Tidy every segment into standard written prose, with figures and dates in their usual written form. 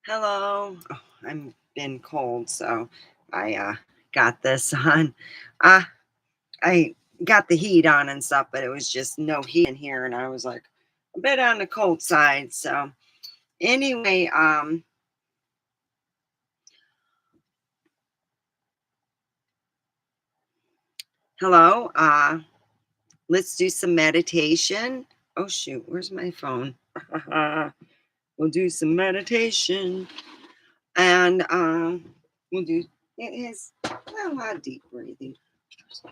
Hello. Oh, I'm been cold, so I got this on. Uh I got the heat on and stuff, but it was just no heat in here, and I was like a bit on the cold side. So anyway, hello. Let's do some meditation. Oh shoot, where's my phone? We'll do some meditation, and we'll do it is a lot of deep breathing. Oh,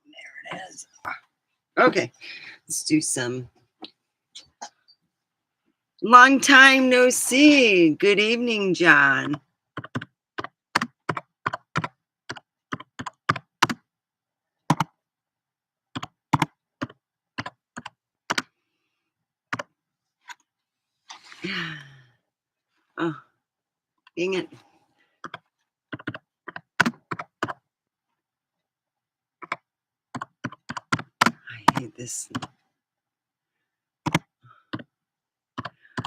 there it is. Okay, let's do some. Long time no see. Good evening, John. Oh, dang it. I hate this.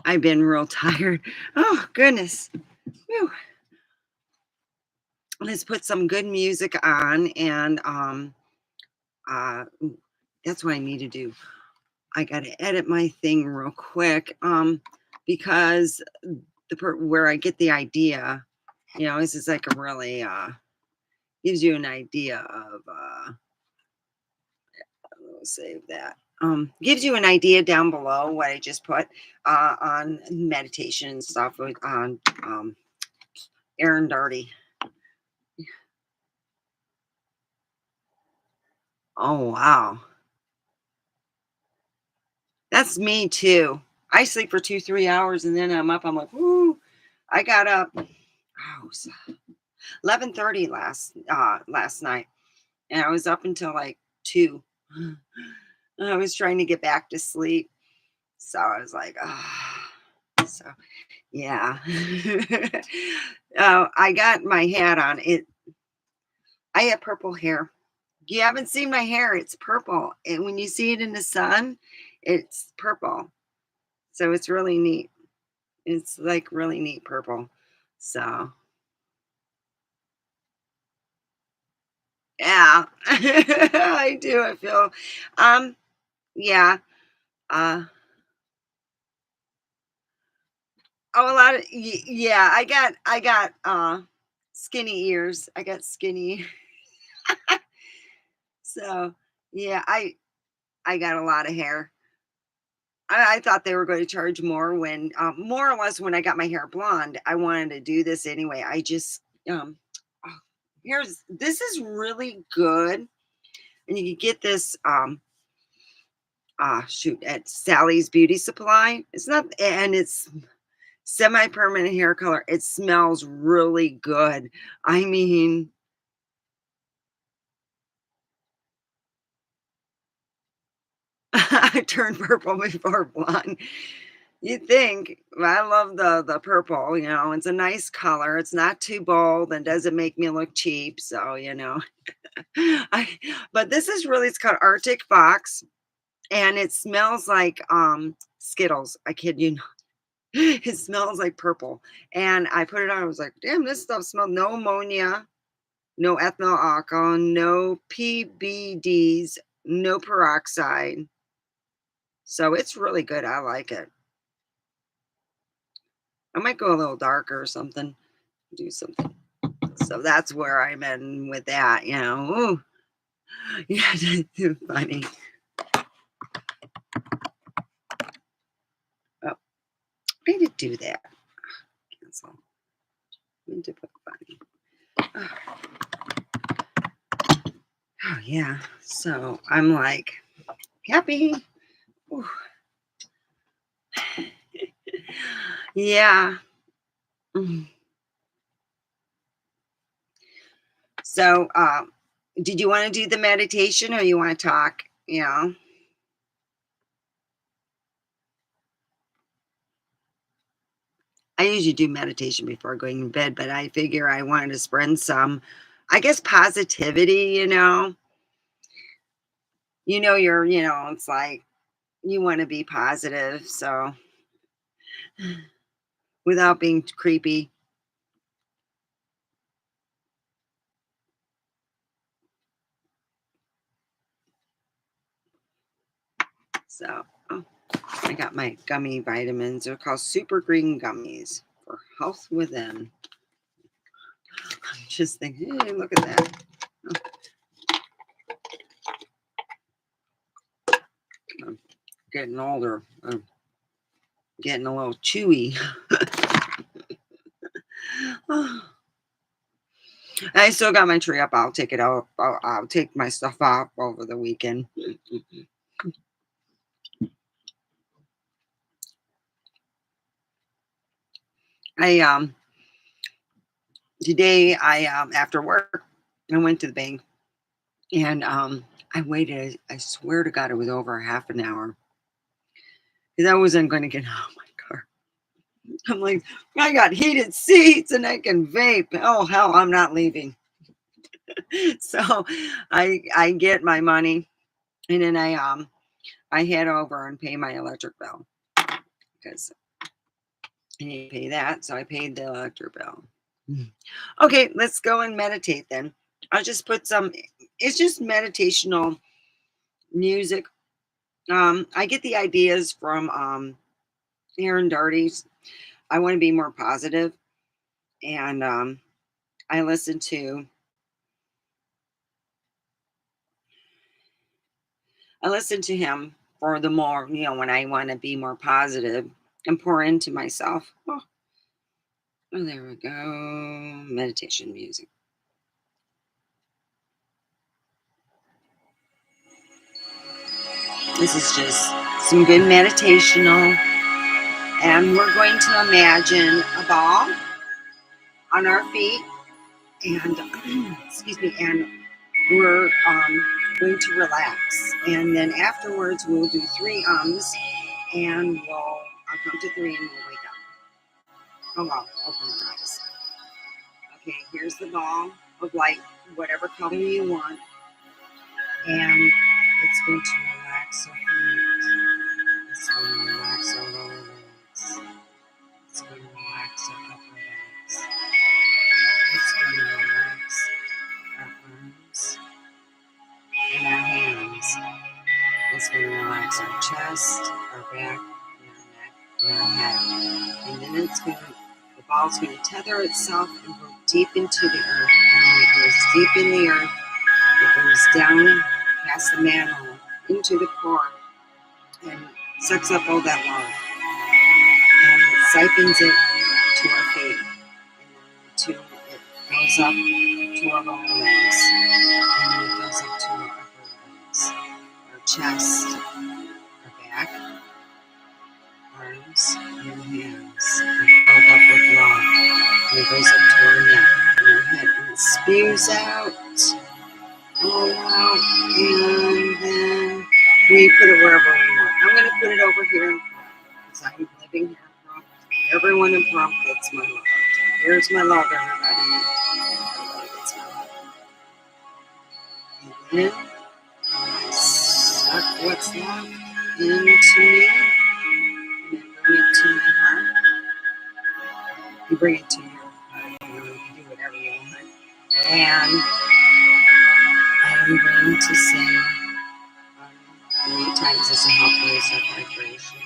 I've been real tired. Oh, goodness. Whew. Let's put some good music on and ooh, that's what I need to do. I got to edit my thing real quick because where I get the idea, this is like a really gives you an idea of we'll save that. Gives you an idea down below what I just put on meditation and stuff with on Aaron Darty. Oh wow, that's me too. I sleep for 2-3 hours and then I'm up. I'm like, whoo! I got up. Oh, 11:30 last night, and I was up until like 2. I was trying to get back to sleep, so I was like, ah. So yeah. I got my hat on. I have purple hair. You haven't seen my hair. It's purple. And when you see it in the sun, it's purple. So it's really neat. It's like really neat purple. So yeah. I do. I feel um yeah. Uh a lot of yeah, I got skinny ears. I got skinny. So yeah, I got a lot of hair. I thought they were going to charge more when, more or less, when I got my hair blonde. I wanted to do this anyway. I just, oh, this is really good, and you can get this, shoot, at Sally's Beauty Supply. It's not, and it's semi-permanent hair color. It smells really good. I mean, I turned purple before blonde. You think, well, I love the purple, it's a nice color. It's not too bold and doesn't make me look cheap. So, I but this is really it's called Arctic Fox and it smells like Skittles. I kid you not. It smells like purple. And I put it on, I was like, damn, this stuff smells no ammonia, no ethyl alcohol, no PBDs, no peroxide. So it's really good. I like it. I might go a little darker or something, do something. So that's where I'm in with that, Ooh, yeah, that's funny. Oh, I need to do that. Cancel. I need to put funny. Oh, oh, yeah. So I'm like happy. Ooh. Yeah. Mm. So, did you want to do the meditation or you want to talk? I usually do meditation before going to bed, but I figure I wanted to spread some, I guess, positivity, it's like you want to be positive. So, without being creepy. So, oh, I got my gummy vitamins. They're called Super Green Gummies for health within. I'm just thinking, hey, look at that. I'm getting older. I'm getting a little chewy. I still got my tree up. I'll take it out. I'll take my stuff off over the weekend. I today after work I went to the bank and I waited. I swear to God it was over half an hour because I wasn't going to get out of my car. I'm like, I got heated seats and I can vape. Oh hell, I'm not leaving. So I get my money and then I head over and pay my electric bill because I need to pay that. So I paid the electric bill. Okay, let's go and meditate then. I'll just put some, it's just meditational music. I get the ideas from Aaron Darty's. I want to be more positive, and I listen to him for the more, when I want to be more positive and pour into myself. Oh, there we go. Meditation music. This is just some good meditational. And we're going to imagine a ball on our feet. And, excuse me, and we're going to relax. And then afterwards, we'll do 3 ums. And I'll count to 3 and we'll wake up. Oh, well, open your eyes. Okay, here's the ball of light, whatever color you want. And it's going to relax your feet. It's going to relax your lower legs. It's going to relax your upper legs. It's going to relax our arms and our hands. It's going to relax our chest, our back, and our neck, and our head. And then the ball's going to tether itself and go deep into the earth. And when it goes deep in the earth, it goes down past the manhole into the core and sucks up all that love and siphons it to our feet and it goes up to our lower legs and then it goes up to our upper legs, our chest, our back, arms, and hands are filled up with love and it goes up to our neck and our head and it spews out all out and then we put it wherever we want. I'm going to put it over here in Pahrump because I'm living here in Pahrump. Everyone in Pahrump gets my love. Here's my love, everybody. Everybody gets my love. And then I suck what's left into me and then bring it to my heart. You bring it to your heart. You can do whatever you want. And I'm going to say 3 times as a help raise our vibration.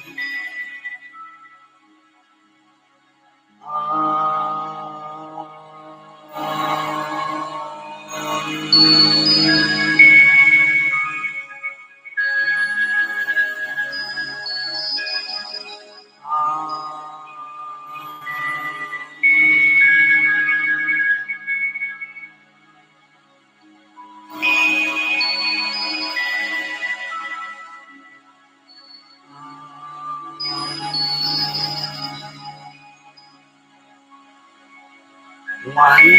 One,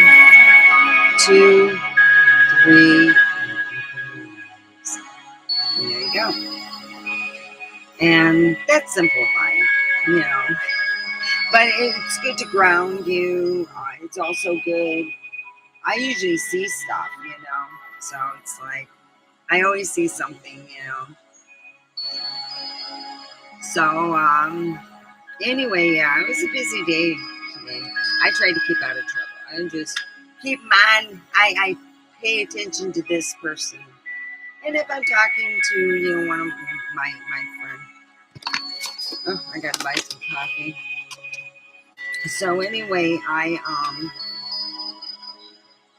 two, three. And there you go. And that's simplifying, But it's good to ground you. It's also good. I usually see stuff, So it's like, I always see something, So, Anyway, yeah, it was a busy day today. I try to keep out of trouble. I just keep mine. I pay attention to this person. And if I'm talking to, one of my friend, oh, I gotta buy some coffee. So anyway, I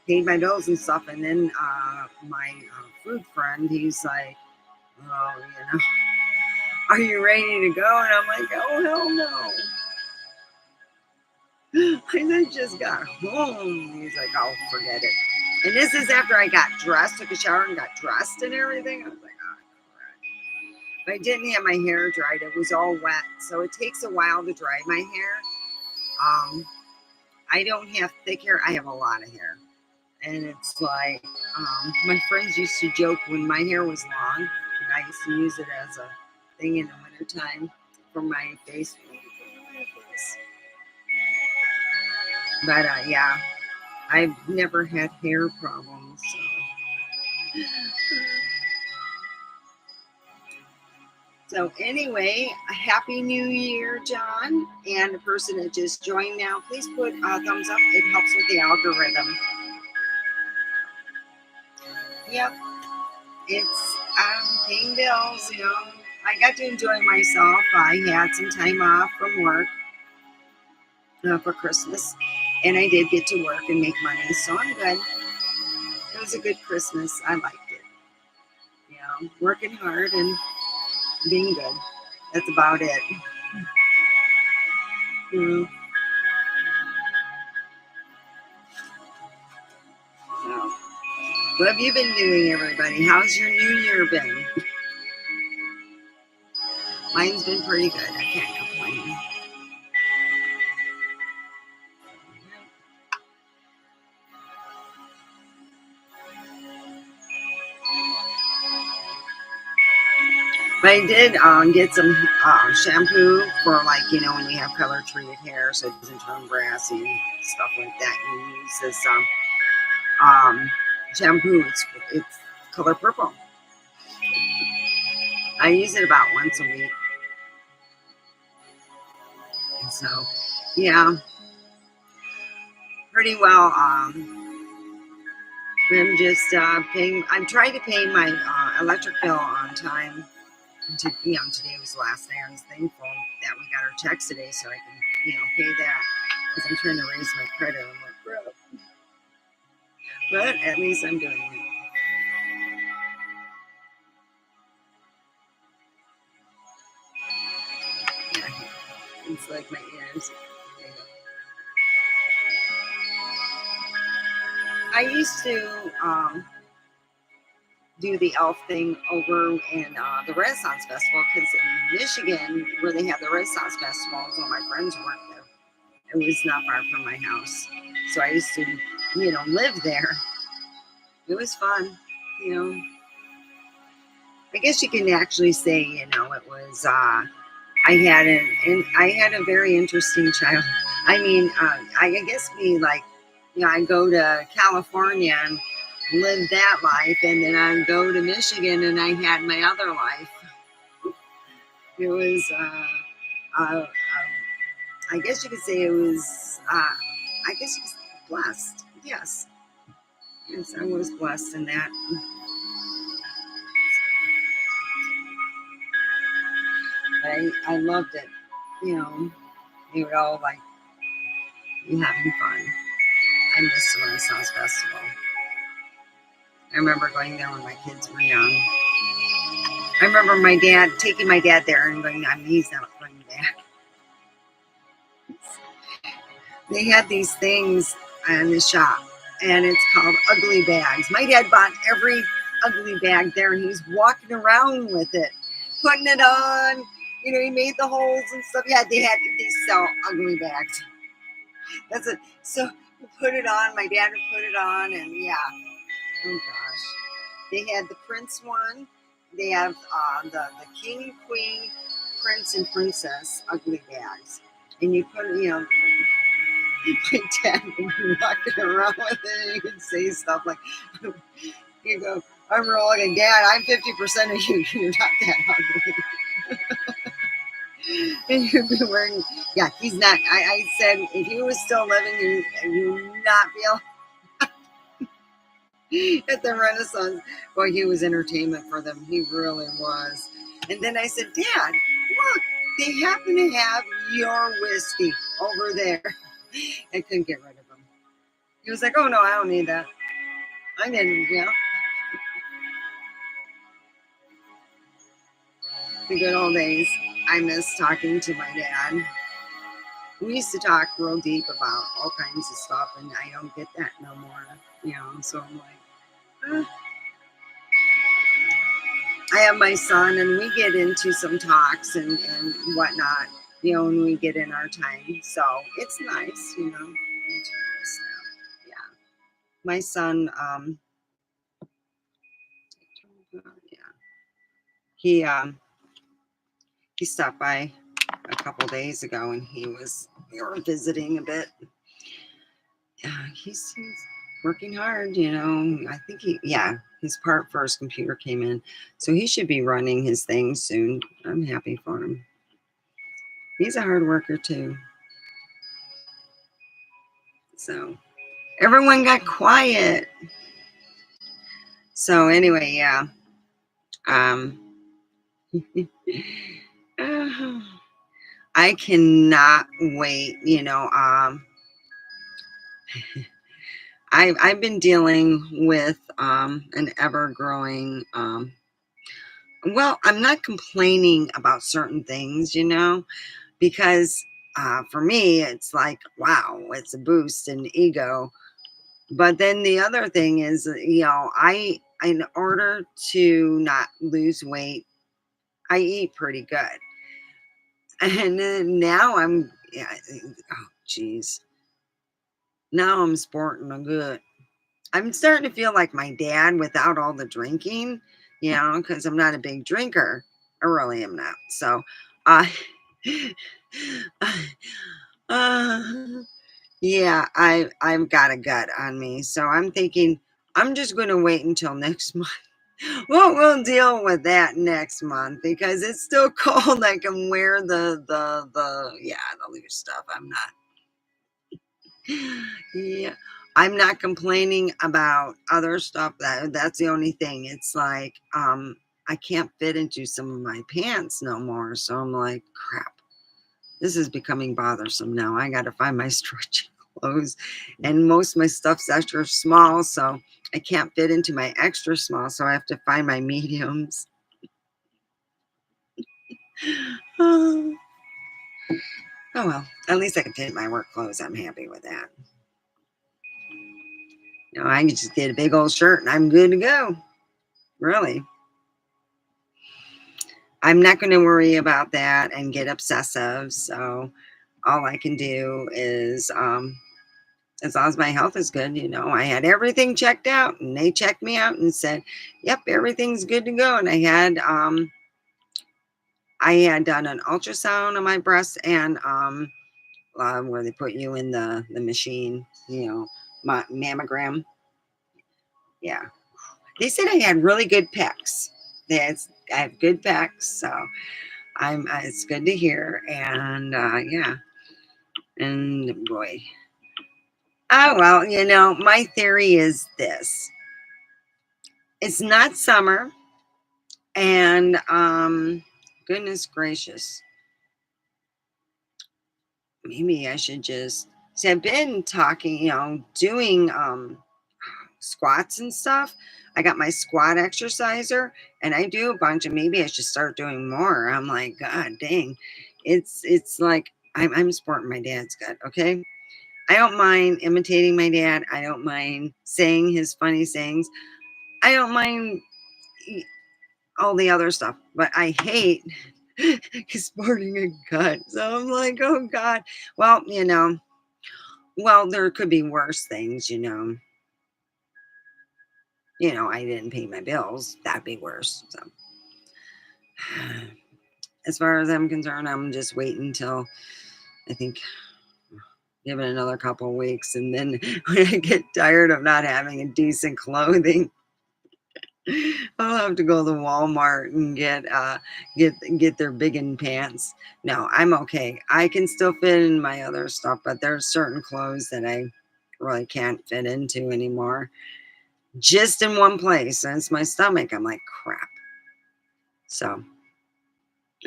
paid my bills and stuff, and then my food friend, he's like, "Oh, are you ready to go?" And I'm like, "Oh hell no!" I just got home. He's like, "Oh, forget it." And this is after I got dressed, took a shower, and got dressed and everything. I was like, "Oh, crap!" But I didn't have my hair dried; it was all wet, so it takes a while to dry my hair. Um, I don't have thick hair; I have a lot of hair. And it's like, my friends used to joke when my hair was long, and I used to use it as a thing in the wintertime for my face. But yeah, I've never had hair problems. So anyway, a happy new year, John. And the person that just joined now, please put a thumbs up. It helps with the algorithm. Yep, it's paying bills, I got to enjoy myself. I had some time off from work for Christmas, and I did get to work and make money, so I'm good. It was a good Christmas. I liked it. Working hard and being good. That's about it. Mm. So, what have you been doing, everybody? How's your new year been? Mine's been pretty good. I can't complain. But I did get some shampoo for, like, when you have color treated hair so it doesn't turn brassy and stuff like that. You use this shampoo. It's color purple. I use it about once a week. So, yeah, pretty well. I'm just paying. I'm trying to pay my electric bill on time. Today was the last day. I was thankful that we got our checks today, so I can, pay that because I'm trying to raise my credit. I'm like, bro, but at least I'm doing it. Yeah, it's like my ears. I used to do the elf thing over in the Renaissance Festival because in Michigan, where they have the Renaissance Festivals, all my friends work there. It was not far from my house, so I used to, live there. It was fun, you know. I guess you can actually say, it was. I had a very interesting child. I mean, I guess me like, I go to California and live that life, and then I go to Michigan and I had my other life. It was, I guess you could say it was, I guess you could say blessed. Yes, I was blessed in that. I loved it. They were all like, you having fun. I missed the Renaissance Festival. I remember going there when my kids were young. I remember taking my dad there and going, he's not going back. They had these things in the shop, and it's called ugly bags. My dad bought every ugly bag there, and he's walking around with it, putting it on. He made the holes and stuff. Yeah, they sell ugly bags. That's it. So we put it on. My dad would put it on, and yeah. Oh gosh. They had the Prince one. They have the King, Queen, Prince, and Princess ugly bags. And you put, my dad would be walking around with it, and he would say stuff like, you go, I'm rolling, and Dad, I'm 50% of you. You're not that ugly. And you'd be wearing, yeah, he's not. I said if he was still living, you would not be at the Renaissance. Boy, he was entertainment for them. He really was. And then I said, Dad, look, they happen to have your whiskey over there. I couldn't get rid of him. He was like, oh no, I don't need that. I didn't, the good old days. I miss talking to my dad. We used to talk real deep about all kinds of stuff, and I don't get that no more. So I'm like, I have my son, and we get into some talks and whatnot, when we get in our time. So it's nice, Yeah. My son, yeah, he, he stopped by a couple days ago, and we were visiting a bit. He's working hard, I think his part for his computer came in, so he should be running his thing soon. I'm happy for him. He's a hard worker too. So everyone got quiet. So anyway, yeah. I cannot wait. I've been dealing with an ever growing. Well, I'm not complaining about certain things, because for me, it's like, wow, it's a boost in ego. But then the other thing is, in order to not lose weight, I eat pretty good. And then now yeah, oh, geez. Now I'm sporting a good. I'm starting to feel like my dad without all the drinking, because I'm not a big drinker. I really am not. So, uh, uh, yeah, I've got a gut on me. So I'm thinking I'm just going to wait until next month. Well, we'll deal with that next month because it's still cold. I can wear the loose stuff. Yeah, I'm not complaining about other stuff. That's the only thing. It's like I can't fit into some of my pants no more. So I'm like, crap. This is becoming bothersome now. I got to find my stretchy clothes, and most of my stuff's extra small, so I can't fit into my extra small. So I have to find my mediums. Oh, well, at least I can fit my work clothes. I'm happy with that. I can just get a big old shirt and I'm good to go. Really. I'm not going to worry about that and get obsessive. So all I can do is, as long as my health is good, I had everything checked out, and they checked me out and said, yep, everything's good to go. And I had done an ultrasound on my breast and where they put you in the machine, my mammogram. Yeah. They said I had really good pecs. I have good pecs, so it's good to hear. And yeah. And boy. Oh well, my theory is this. It's not summer, and goodness gracious. Maybe I should just see. I've been talking, doing squats and stuff. I got my squat exerciser, and I do a bunch, and maybe I should start doing more. I'm like, God dang, it's like I'm sporting my dad's gut. Okay, I don't mind imitating my dad. I don't mind saying his funny sayings. I don't mind all the other stuff, but I hate sporting a gut. So I'm like, oh God. Well, there could be worse things, I didn't pay my bills. That'd be worse. So as far as I'm concerned, I'm just waiting until I think give it another couple of weeks. And then when I get tired of not having a decent clothing, I'll have to go to Walmart and get their biggin pants. No, I'm okay. I can still fit in my other stuff, but there's certain clothes that I really can't fit into anymore. Just in one place, and it's my stomach. I'm like, crap. So,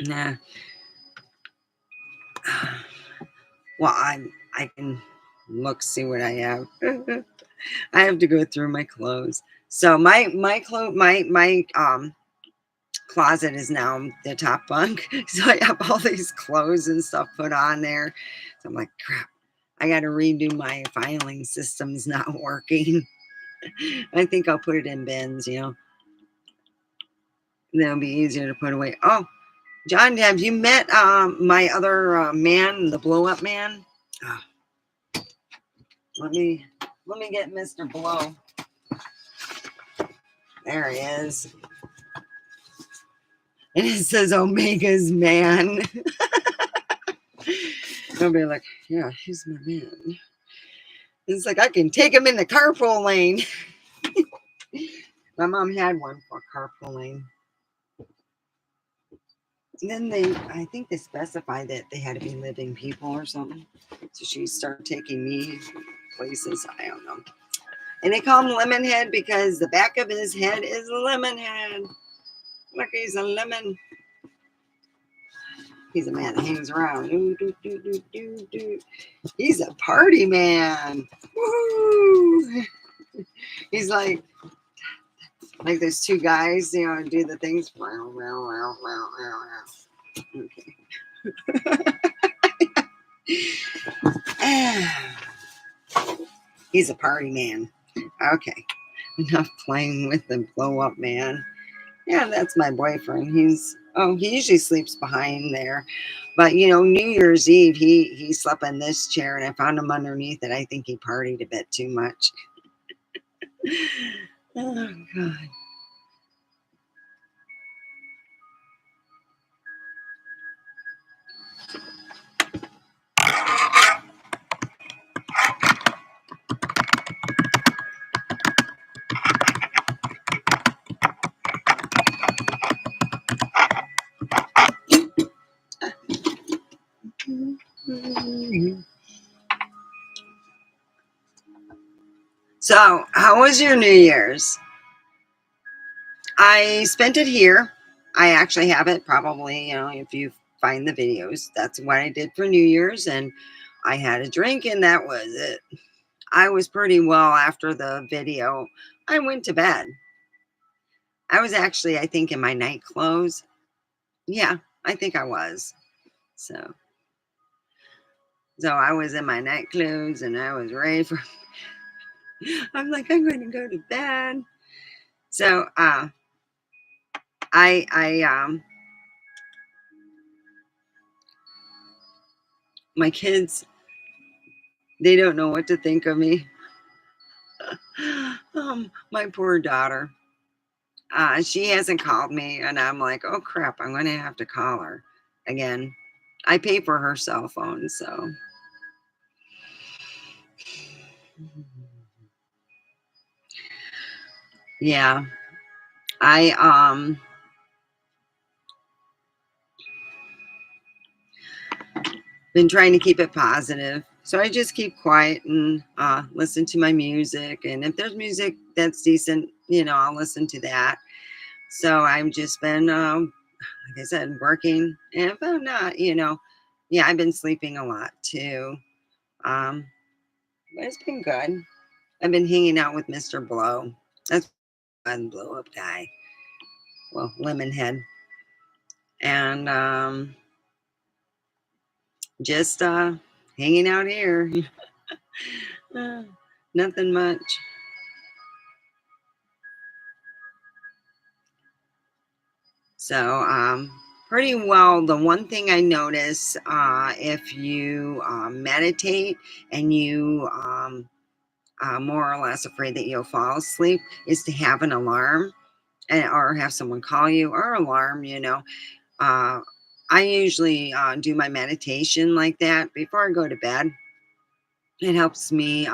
nah. Well, I can look, see what I have. I have to go through my clothes. So my closet is now the top bunk. So I have all these clothes and stuff put on there. So I'm like, crap. I got to redo my filing system's not working. I think I'll put it in bins. That'll be easier to put away. Oh, John, have you met my other man, the blow up man? Oh, let me get Mr. Blow. There he is. And it says Omega's man. I'll be like, yeah, he's my man. It's like I can take him in the carpool lane. My mom had one for carpool lane. And then I think they specified that they had to be living people or something. So she started taking me places. I don't know. And they call him Lemonhead because the back of his head is a lemon head. Look, he's a lemon. He's a man that hangs around. He's a party man. Woo! He's like those two guys, do the things. Okay. He's a party man. Okay. Enough playing with the blow up man. Yeah, that's my boyfriend. He usually sleeps behind there. But New Year's Eve he slept in this chair and I found him underneath it. I think he partied a bit too much. Oh God. So, how was your New Year's? I spent it here. I actually have it probably, if you find the videos. That's what I did for New Year's. And I had a drink, and that was it. I was pretty well after the video. I went to bed. I was actually, I think, in my night clothes. Yeah, I think I was. So I was in my night clothes and I was ready for, I'm like, I'm going to go to bed. So, I my kids, they don't know what to think of me. My poor daughter. She hasn't called me, and I'm like, oh crap, I'm going to have to call her again. I pay for her cell phone, so. Yeah, I been trying to keep it positive. So I just keep quiet and listen to my music. And if there's music that's decent, I'll listen to that. So I've just been, like I said, working. And if I'm not, yeah, I've been sleeping a lot too. Um, but it's been good. I've been hanging out with Mr. Blow. That's one blow up guy. Well, Lemonhead. And just hanging out here. Nothing much. So, pretty well. The one thing I notice, if you meditate and you more or less afraid that you'll fall asleep, is to have an alarm or have someone call you or alarm. Uh, I usually do my meditation like that before I go to bed. It helps me,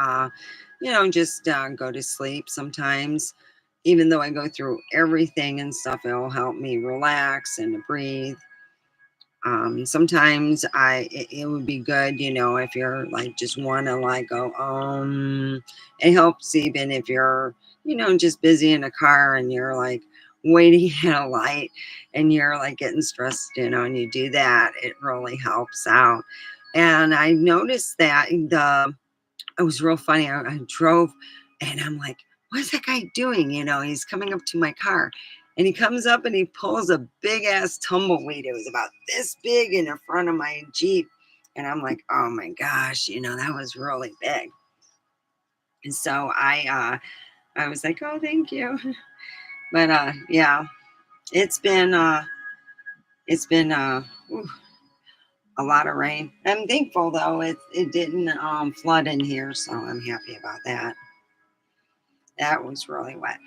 just go to sleep sometimes. even though I go through everything and stuff, it'll help me relax and to breathe. Sometimes it would be good, if you're like just want to like go it helps even if you're just busy in a car and you're like waiting at a light and you're like getting stressed, and you do that, it really helps out. And I noticed that it was real funny. I drove and I'm like, what's that guy doing? He's coming up to my car and he comes up and he pulls a big ass tumbleweed. It was about this big in the front of my Jeep. And I'm like, oh my gosh, that was really big. And so I was like, oh, thank you. But yeah, it's been ooh, a lot of rain. I'm thankful though it didn't flood in here, so I'm happy about that. That was really wet.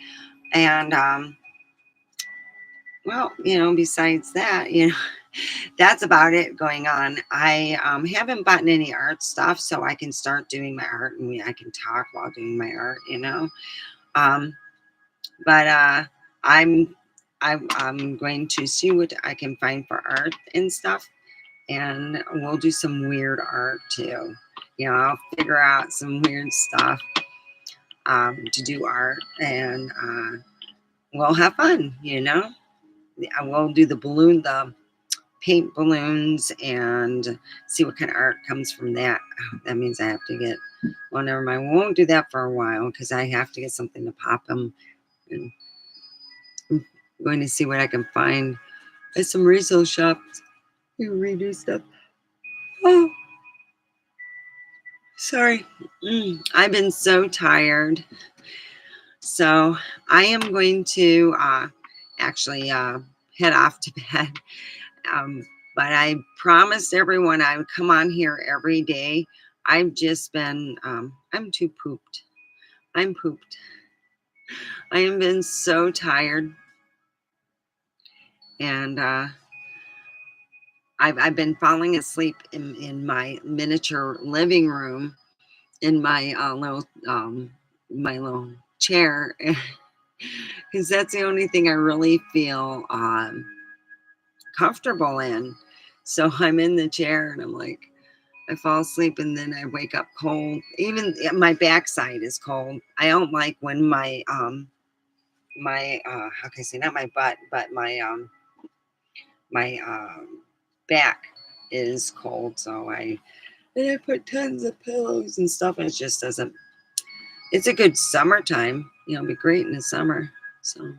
And well, besides that, that's about it going on. I haven't bought any art stuff, so I can start doing my art and I can talk while doing my art. Um, but I'm I'm going to see what I can find for art and stuff, and we'll do some weird art too. I'll figure out some weird stuff to do art, and we'll have fun. I will do the paint balloons and see what kind of art comes from that. Oh, that means I have to get, well, never mind. We won't do that for a while because I have to get something to pop them. And I'm going to see what I can find at some resale shops. You redo stuff. Oh, sorry. I've been so tired. So I am going to actually head off to bed. Um, but I promised everyone I would come on here every day. I've just been, I'm too pooped. I'm pooped. I have been so tired. And I've been falling asleep in my miniature living room in my little chair. Because that's the only thing I really feel comfortable in. So I'm in the chair and I'm like, I fall asleep and then I wake up cold. Even my backside is cold. I don't like when my how can I say, not my butt, but my back is cold. So I put tons of pillows and stuff, and it just doesn't. It's a good summertime. It'd be great in the summer. So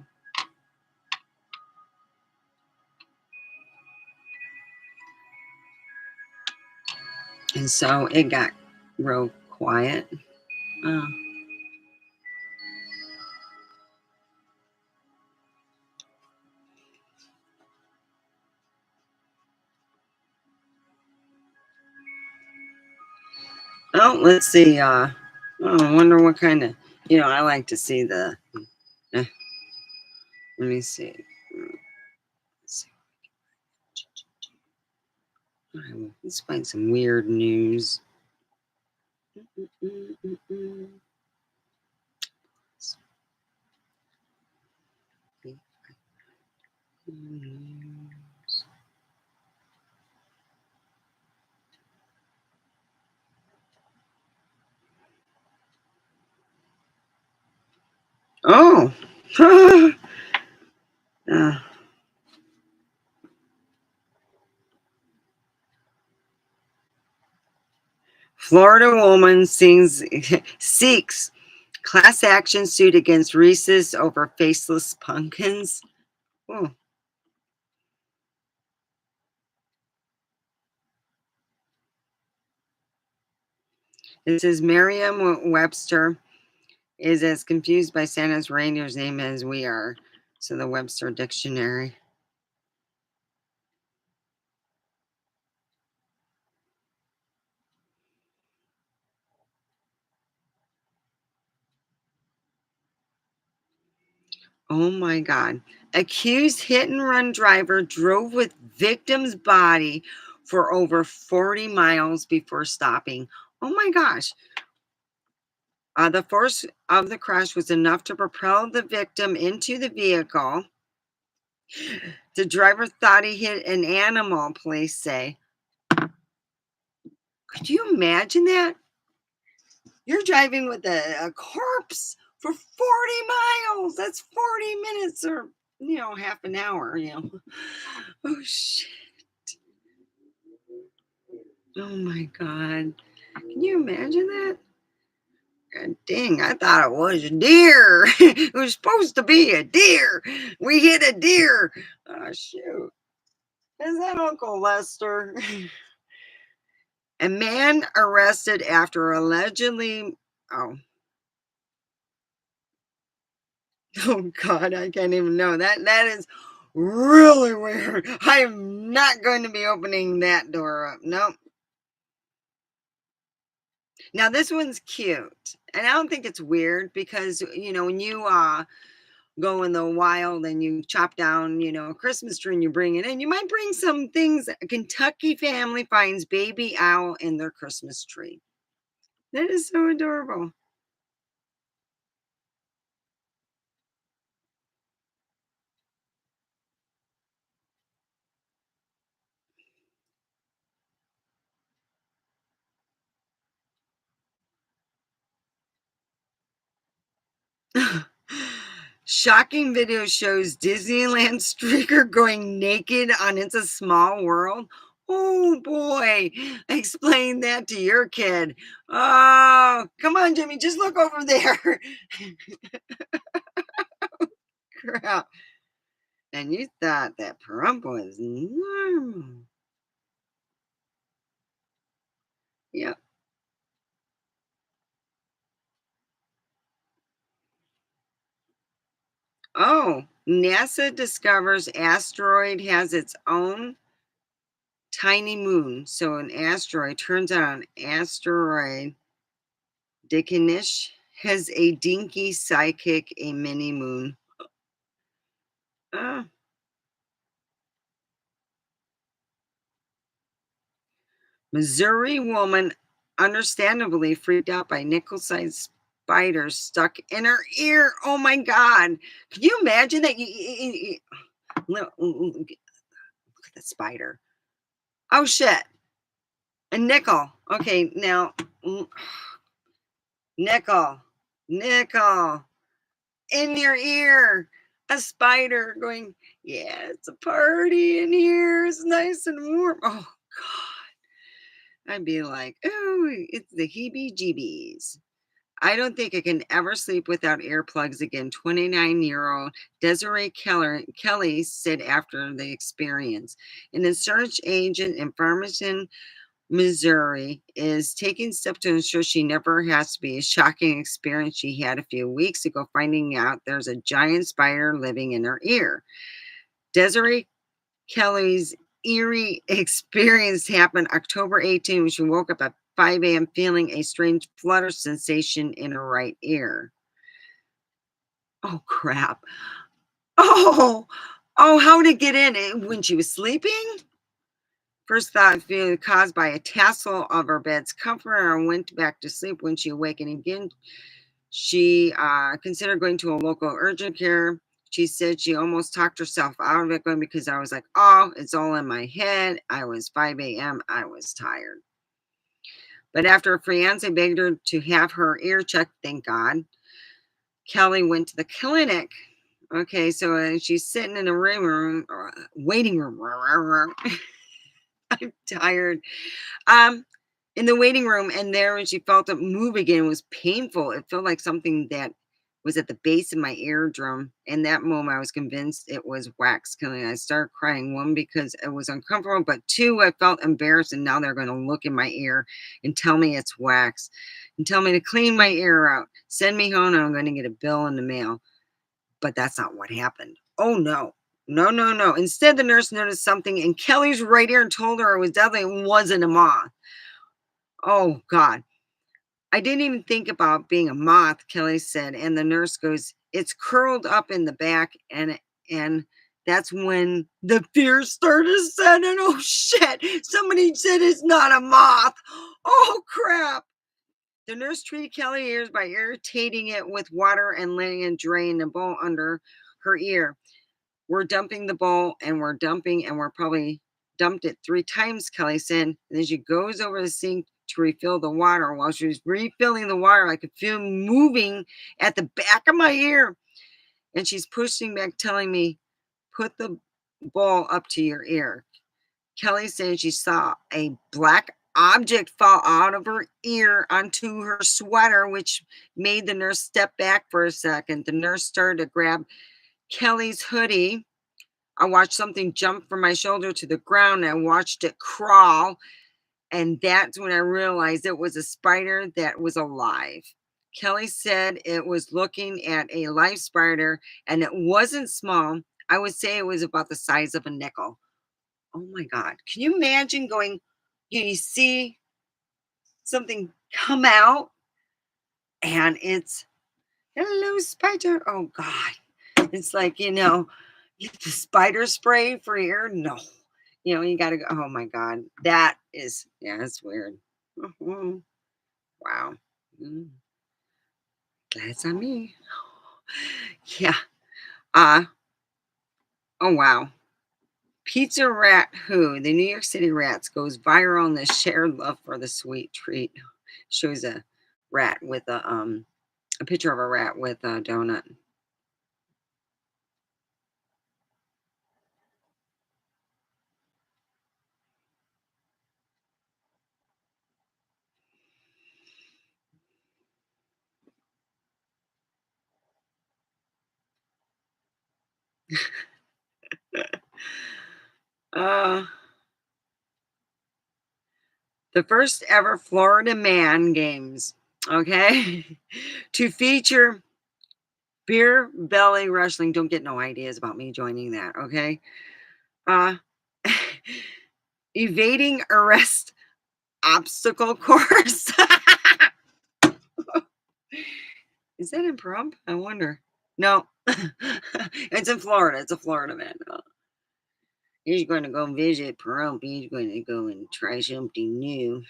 and so it got real quiet. Oh. Oh, let's see. I wonder what kind of. I like to see the. Let me see. Let's see. Let's find some weird news. Oh. uh, Florida woman seeks class action suit against Reese's over faceless pumpkins. Oh. It says Merriam-Webster is as confused by Santa's reindeer's name as we are. So the Webster Dictionary. Oh my God. Accused hit and run driver drove with victim's body for over 40 miles before stopping. Oh my gosh. The force of the crash was enough to propel the victim into the vehicle. The driver thought he hit an animal, police say. Could you imagine that? You're driving with a corpse for 40 miles. That's 40 minutes or, half an hour. Oh, shit. Oh, my God. Can you imagine that? God dang, I thought it was a deer. It was supposed to be a deer. We hit a deer. Oh, shoot. Is that Uncle Lester? A man arrested after allegedly. Oh, oh God, I can't even know. That is really weird. I am not going to be opening that door up. Nope. Now this one's cute. And I don't think it's weird because when you go in the wild and you chop down, a Christmas tree and you bring it in, you might bring some things. A Kentucky family finds baby owl in their Christmas tree. That is so adorable. Shocking video shows Disneyland streaker going naked on It's a Small World. Oh boy, explain that to your kid. Oh, come on, Jimmy, just look over there. Crap. And you thought that Pahrump was normal. Yep. Oh, NASA discovers asteroid has its own tiny moon. So an asteroid turns out an asteroid Dickenish has a dinky sidekick, a mini moon. Ah, Missouri woman understandably freaked out by nickel-sized spider stuck in her ear. Oh my God. Can you imagine that? Look at the spider. Oh shit. A nickel. Okay, now, nickel. Nickel. In your ear. A spider going, yeah, it's a party in here. It's nice and warm. Oh, God. I'd be like, oh, it's the heebie jeebies. I don't think I can ever sleep without earplugs again. 29-year-old Desiree Kelly said after the experience. An insurance agent in Farmington, Missouri, is taking steps to ensure she never has to be. A shocking experience she had a few weeks ago, finding out there's a giant spider living in her ear. Desiree Kelly's eerie experience happened October 18 when she woke up at 5 a.m. feeling a strange flutter sensation in her right ear. Oh, crap. Oh, oh, how did it get in? When she was sleeping? First thought feeling caused by a tassel of her bed's comforter and went back to sleep. When she awakened again, she considered going to a local urgent care. She said she almost talked herself out of it going because I was like, oh, it's all in my head. I was 5 a.m. I was tired. But after her fiance begged her to have her ear checked, thank God, Kelly went to the clinic. Okay, so she's sitting in a waiting room. I'm tired. Um, in the waiting room, and there when she felt it move again, it was painful. It felt like something that was at the base of my eardrum. In that moment, I was convinced it was wax killing. I started crying, one, because it was uncomfortable, but two, I felt embarrassed, and now they're going to look in my ear and tell me it's wax and tell me to clean my ear out, send me home, and I'm going to get a bill in the mail. But that's not what happened. Oh, no. No, no, no. Instead, the nurse noticed something in Kelly's right ear and told her it wasn't a moth. Oh, God. I didn't even think about being a moth, Kelly said. And the nurse goes, it's curled up in the back. And that's when the fear started setting. Oh, shit. Somebody said it's not a moth. Oh, crap. The nurse treated Kelly's ears by irritating it with water and letting it drain the bowl under her ear. We're dumping the bowl and we're dumping and we're probably dumped it 3 times, Kelly said. And then she goes over the sink to refill the water. While she was refilling the water, I could feel moving at the back of my ear. And she's pushing back, telling me, put the bowl up to your ear. Kelly said she saw a black object fall out of her ear onto her sweater, which made the nurse step back for a second. The nurse started to grab Kelly's hoodie. I watched something jump from my shoulder to the ground and I watched it crawl. And that's when I realized it was a spider that was alive. Kelly said it was looking at a live spider and it wasn't small. I would say it was about the size of a nickel. Oh my God. Can you imagine going, you see something come out and it's, hello, spider. Oh God. It's like, the spider spray for your, no. You got to go, oh my God. That is, yeah, it's weird. Mhm. Wow. Mm, glad it's not me. Yeah. Uh, oh wow. Pizza Rat Who, the New York City Rats, goes viral in the shared love for the sweet treat. Shows a rat with a picture of a rat with a donut. Uh the first ever Florida Man Games, okay, to feature beer belly wrestling. Don't get no ideas about me joining that, okay? Uh evading arrest obstacle course. Is that in Pahrump? I wonder. No, it's in Florida. It's a Florida man. He's going to go visit Pahrump. He's going to go and try something new.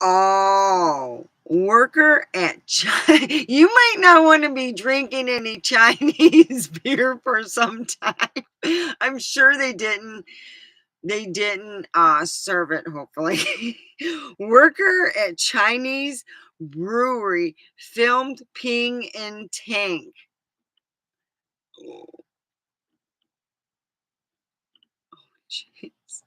Oh, worker at you might not want to be drinking any Chinese beer for some time. I'm sure they didn't serve it, hopefully. Worker at Chinese brewery filmed peeing in tank. Oh, jeez.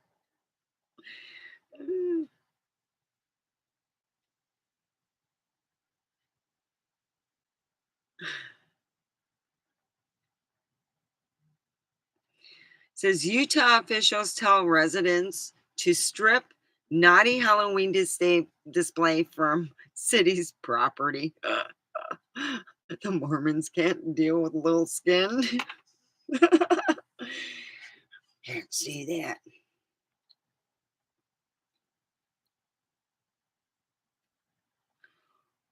Says Utah officials tell residents to strip naughty Halloween display from city's property. The Mormons can't deal with little skin. Can't see that.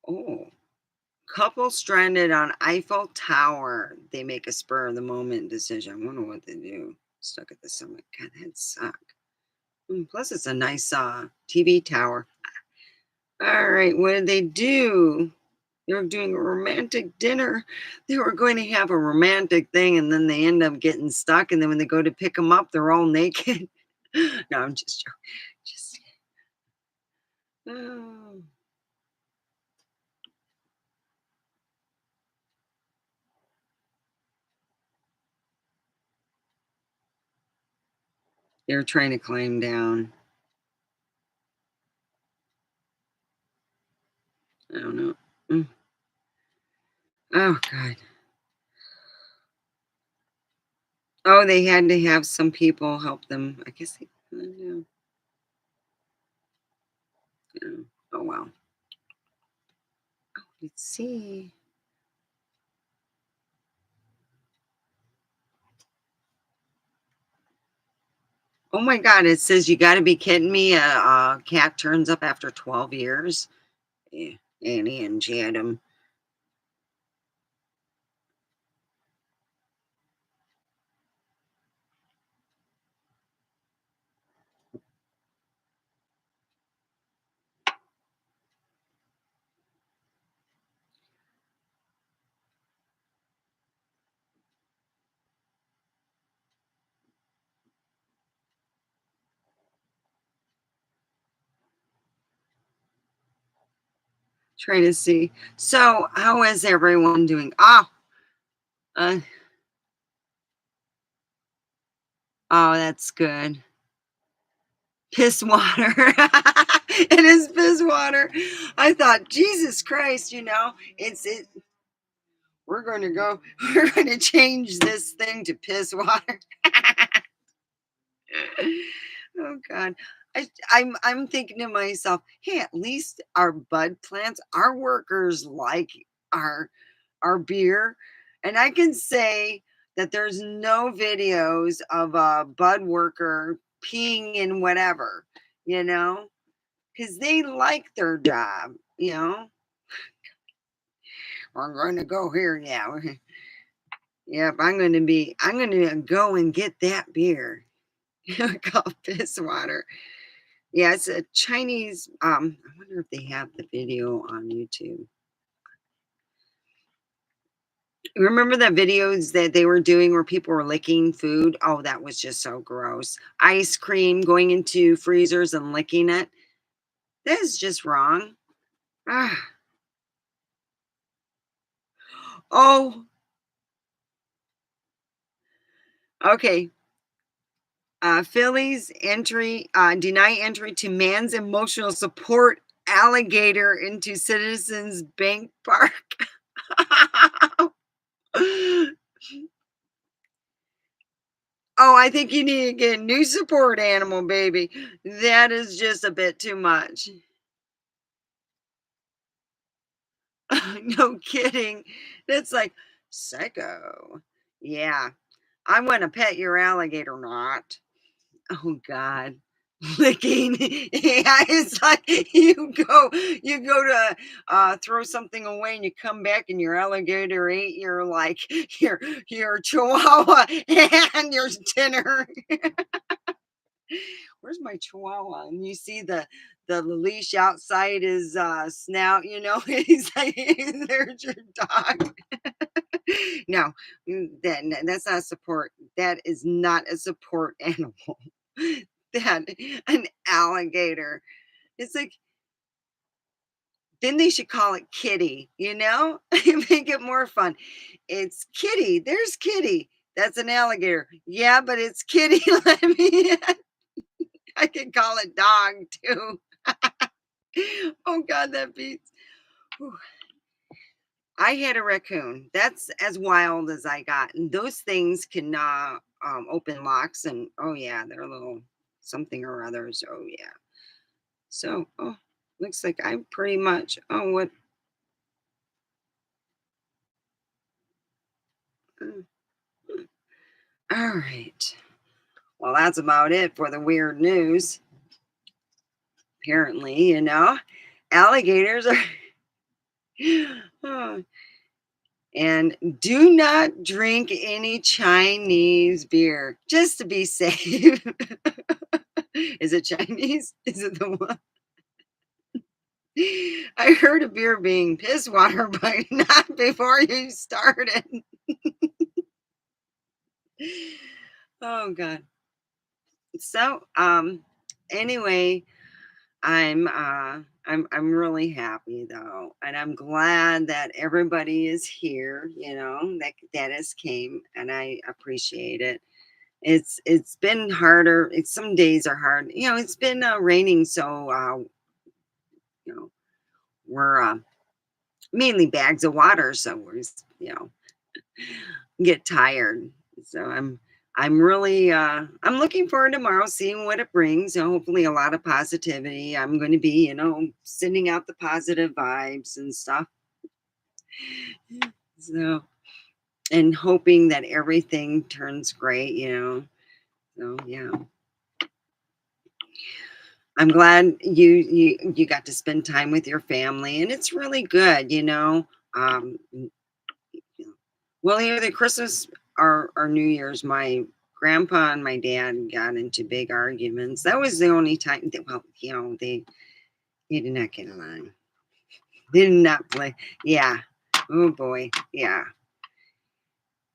Oh, couple stranded on Eiffel Tower. They make a spur of the moment decision. I wonder what they do. Stuck at the summit. God, that'd suck. Plus, it's a nice TV tower. All right, what did they do? They were doing a romantic dinner. They were going to have a romantic thing, and then they end up getting stuck. And then when they go to pick them up, they're all naked. No, I'm just joking. Just oh. They're trying to climb down. I don't know. Mm. Oh God. Oh, they had to have some people help them. I guess they. Yeah. Yeah. Oh wow. Let's see. Oh my God! It says you got to be kidding me. A cat turns up after 12 years. Yeah, Annie and Jadam. Try to see. So, how is everyone doing? Uh, oh, that's good. Piss water. It is piss water. I thought, Jesus Christ, we're going to go, we're going to change this thing to piss water. Oh God. I'm thinking to myself, hey, at least our bud plants, our workers like our our beer. And I can say that there's no videos of a bud worker peeing in whatever, you know, because they like their job, you know. We're going to go here. Yeah. Yep. I'm going to go and get that beer. Called piss water. Yeah, it's a Chinese. I wonder if they have the video on YouTube. Remember the videos that they were doing where people were licking food? Oh, that was just so gross. Ice cream going into freezers and licking it. That is just wrong. Ah. Oh, okay. Phillies entry deny entry to man's emotional support alligator into Citizens Bank Park. Oh, I think you need to get a new support animal, baby. That is just a bit too much. No kidding. That's like psycho. Yeah. I want to pet your alligator, not. Oh God. Licking. Yeah, it's like you go to throw something away and you come back and your alligator ate your like your chihuahua and your dinner. Where's my chihuahua? And you see the leash outside his snout, he's like, there's your dog. No, that's not support. That is not a support animal. That an alligator. It's like then they should call it Kitty, make it more fun. It's Kitty. There's Kitty. That's an alligator. Yeah, but it's Kitty. Let me. I can call it dog too. Oh God, that beats. Whew. I had a raccoon. That's as wild as I got. And those things can open locks and oh yeah, they're a little something or others. Oh yeah. So looks like I'm pretty much what uh, all right. Well, that's about it for the weird news. Apparently, alligators are oh, and do not drink any Chinese beer just to be safe. Is it Chinese? Is it the one? I heard of beer being piss water, but not before you started. Oh God. So anyway, I'm really happy though, and I'm glad that everybody is here, that has came, and I appreciate it. It's been harder. Some days are hard. It's been raining, so you know, we're mainly bags of water, so get tired. So I'm really I'm looking forward to tomorrow, seeing what it brings. Hopefully a lot of positivity. I'm going to be, sending out the positive vibes and stuff. So and hoping that everything turns great. So yeah. I'm glad you got to spend time with your family, and it's really good. Well, either Christmas or New Year's, my grandpa and my dad got into big arguments. That was the only time that, well, they did not get along. They did not play. Yeah. Oh boy. Yeah.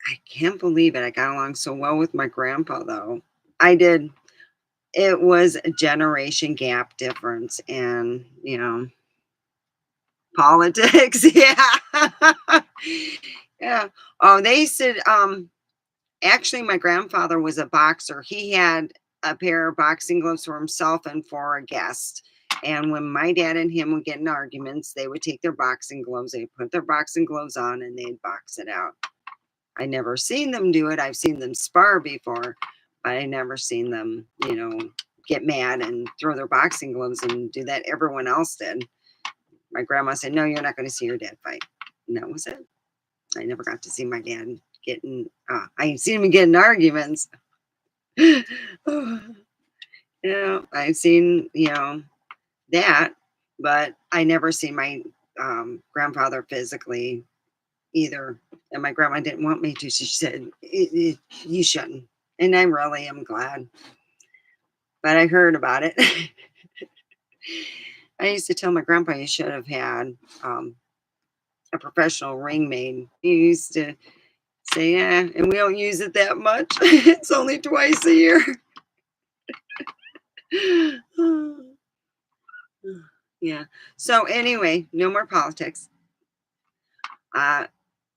I can't believe it. I got along so well with my grandpa though. I did. It was a generation gap difference, and Politics, yeah. Yeah. Oh, they said, actually, my grandfather was a boxer. He had a pair of boxing gloves for himself and for a guest. And when my dad and him would get in arguments, they would take their boxing gloves, they'd put their boxing gloves on, and they'd box it out. I never seen them do it. I've seen them spar before, but I never seen them, get mad and throw their boxing gloves and do that. Everyone else did. My grandma said, "No, you're not going to see your dad fight." And that was it. I never got to see my dad getting, I seen him get in arguments. I've seen, that, but I never seen my grandfather physically either. And my grandma didn't want me to. She said, "You shouldn't." And I really am glad. But I heard about it. I used to tell my grandpa you should have had a professional ring made. He used to say, "Yeah, and we don't use it that much. It's only twice a year." Yeah. So anyway, no more politics. Uh,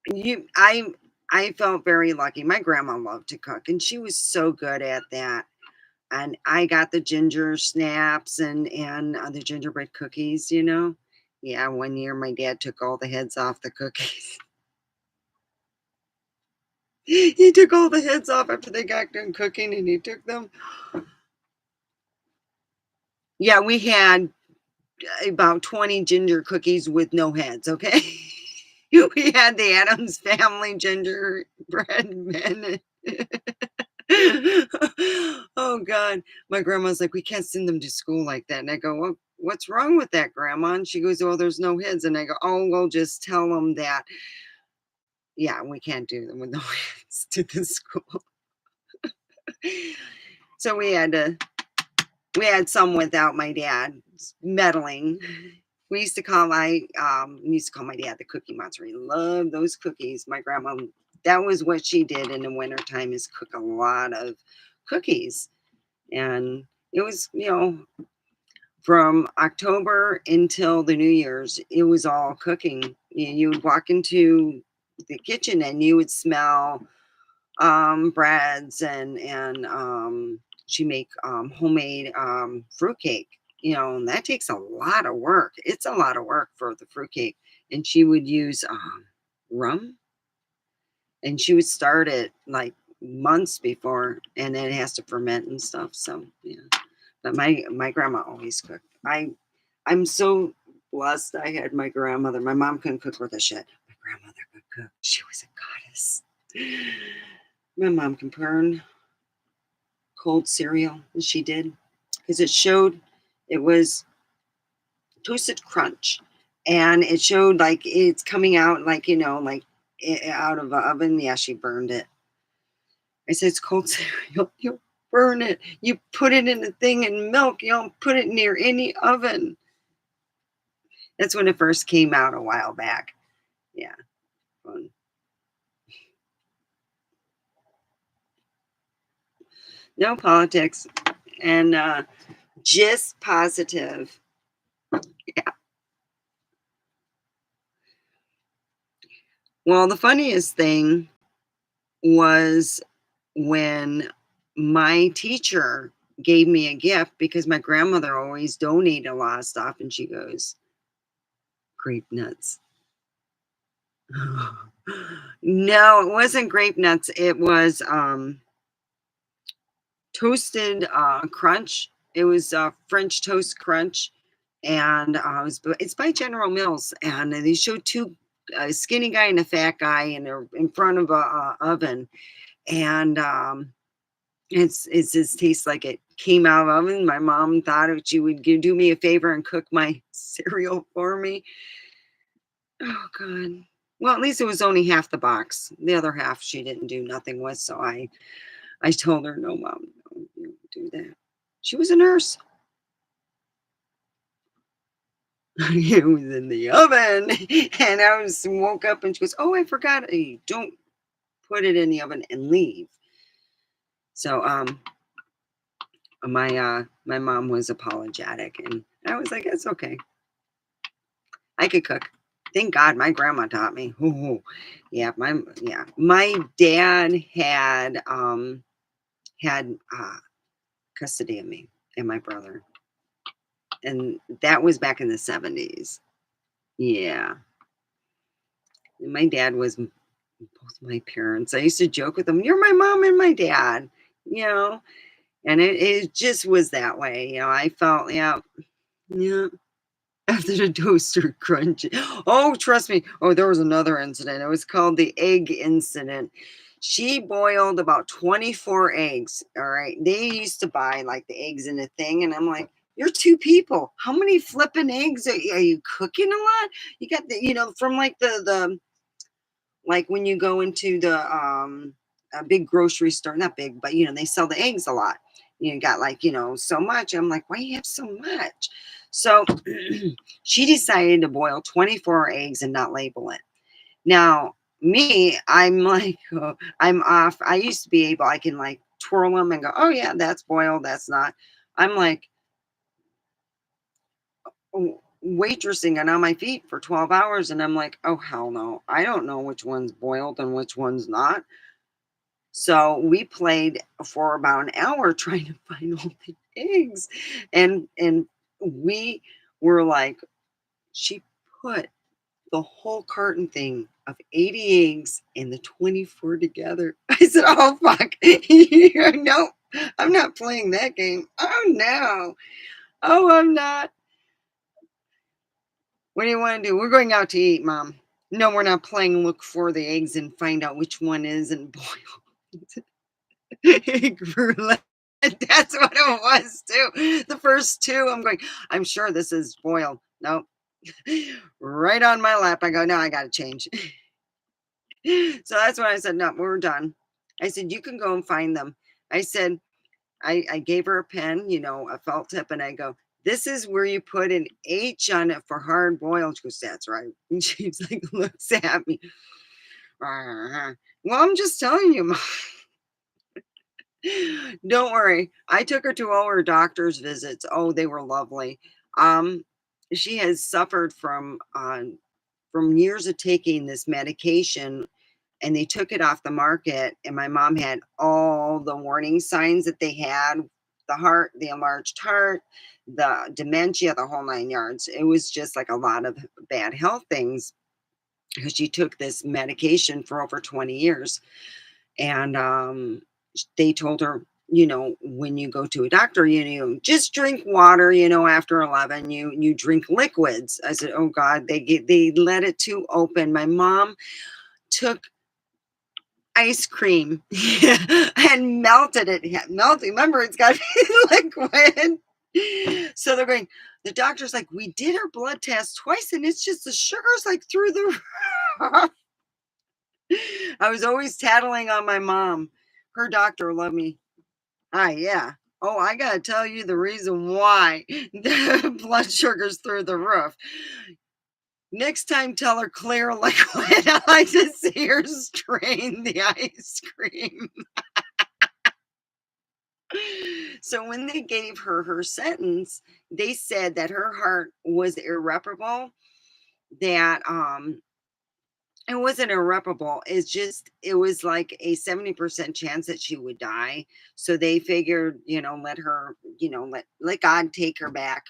you, I felt very lucky. My grandma loved to cook, and she was so good at that. And I got the ginger snaps and the gingerbread cookies. Yeah, one year my dad took all the heads off the cookies. He took all the heads off after they got done cooking, and he took them. Yeah, we had about 20 ginger cookies with no heads. Okay. We had the Adams Family gingerbread men. Oh God. My grandma's like, "We can't send them to school like that." And I go, "Well, what's wrong with that, Grandma?" And she goes, "Oh, there's no heads." And I go, "Oh, well, just tell them that, yeah, we can't do them with no heads to the school." So we had some without my dad meddling. We used to call my dad the Cookie Monster. He loved those cookies. My grandma, that was what she did in the wintertime, is cook a lot of cookies. And it was, from October until the New Year's, it was all cooking. You would walk into the kitchen and you would smell breads and she make homemade fruitcake. And that takes a lot of work. It's a lot of work for the fruitcake. And she would use rum, and she would start it like months before, and then it has to ferment and stuff. So yeah. But my grandma always cooked. I'm so blessed I had my grandmother. My mom couldn't cook worth a shit. My grandmother could cook. She was a goddess. My mom can burn cold cereal, and she did, because it was toasted crunch, and it showed like it's coming out like, like out of the oven. Yeah, she burned it. I said, "It's cold cereal. You burn it. You put it in a thing in milk. You don't put it near any oven." That's when it first came out a while back. Yeah. Fun. No politics, and just positive. Yeah. Well, the funniest thing was when my teacher gave me a gift, because my grandmother always donated a lot of stuff, and she goes, "Grape nuts." No, it wasn't grape nuts. It was toasted crunch. It was French toast crunch, and it's by General Mills, and they showed two, a skinny guy and a fat guy, and they're in front of a oven, and it's just tastes like it came out of oven. My mom thought she would do me a favor and cook my cereal for me. Oh God. Well, at least it was only half the box. The other half she didn't do nothing with. So I told her, "No, Mom, no, you don't do that." She was a nurse. It was in the oven, and I was woke up, and she goes, "Oh, I forgot. Don't put it in the oven and leave." So my mom was apologetic, and I was like, "It's okay." I could cook. Thank God my grandma taught me. Ooh, yeah. My dad had custody of me and my brother, and that was back in the 70s. Yeah, my dad was both my parents. I used to joke with them, "You're my mom and my dad," you know, and it just was that way. I felt, yeah, yeah. After the toaster crunch. Oh, trust me. Oh, there was another incident. It was called the egg incident. She boiled about 24 eggs. All right. They used to buy like the eggs in a thing. And I'm like, you're two people. How many flipping eggs are you cooking a lot? You got from like like when you go into the a big grocery store, not big, but they sell the eggs a lot. You got like, so much. I'm like, why you have so much? So she decided to boil 24 eggs and not label it. Now, me, I'm like, I'm off. I used to be able, I can like twirl them and go, oh yeah, that's boiled. That's not. I'm like, waitressing and on my feet for 12 hours. And I'm like, oh, hell no. I don't know which one's boiled and which one's not. So we played for about an hour trying to find all the eggs. And we were like, she put the whole carton thing of 80 eggs and the 24 together. I said, oh fuck. No, I'm not playing that game. Oh no. Oh, I'm not. What do you want to do? We're going out to eat, Mom. No, we're not playing look for the eggs and find out which one is and boil. Egg roulette. That's what it was too. The first two, I'm going, I'm sure this is boiled. Nope. Right on my lap. I go, no, I gotta change. So that's when I said, no, we're done. I said, you can go and find them. I said, I gave her a pen, a felt tip, and I go, this is where you put an H on it for hard boiled. She goes, that's right. And she's like, looks at me. Well, I'm just telling you, Mom. Don't worry. I took her to all her doctor's visits. Oh, they were lovely. Um, she has suffered from years of taking this medication, and they took it off the market. And my mom had all the warning signs that they had: the heart, the enlarged heart, the dementia, the whole nine yards. It was just like a lot of bad health things because she took this medication for over 20 years. And they told her, when you go to a doctor, just drink water, after 11, you drink liquids. I said, oh God, they let it too open. My mom took ice cream and melted it. Yeah, melting. Remember, it's got to be liquid. So they're going, the doctor's like, we did her blood test twice and it's just the sugar's like through the roof. I was always tattling on my mom. Her doctor loved me. Ah, yeah. Oh, I gotta tell you the reason why the blood sugar's through the roof. Next time, tell her clear liquid. I like to see her strain the ice cream. So when they gave her her sentence, they said that her heart was irreparable. That it wasn't irreparable. It was like a 70% chance that she would die. So they figured, let her, let God take her back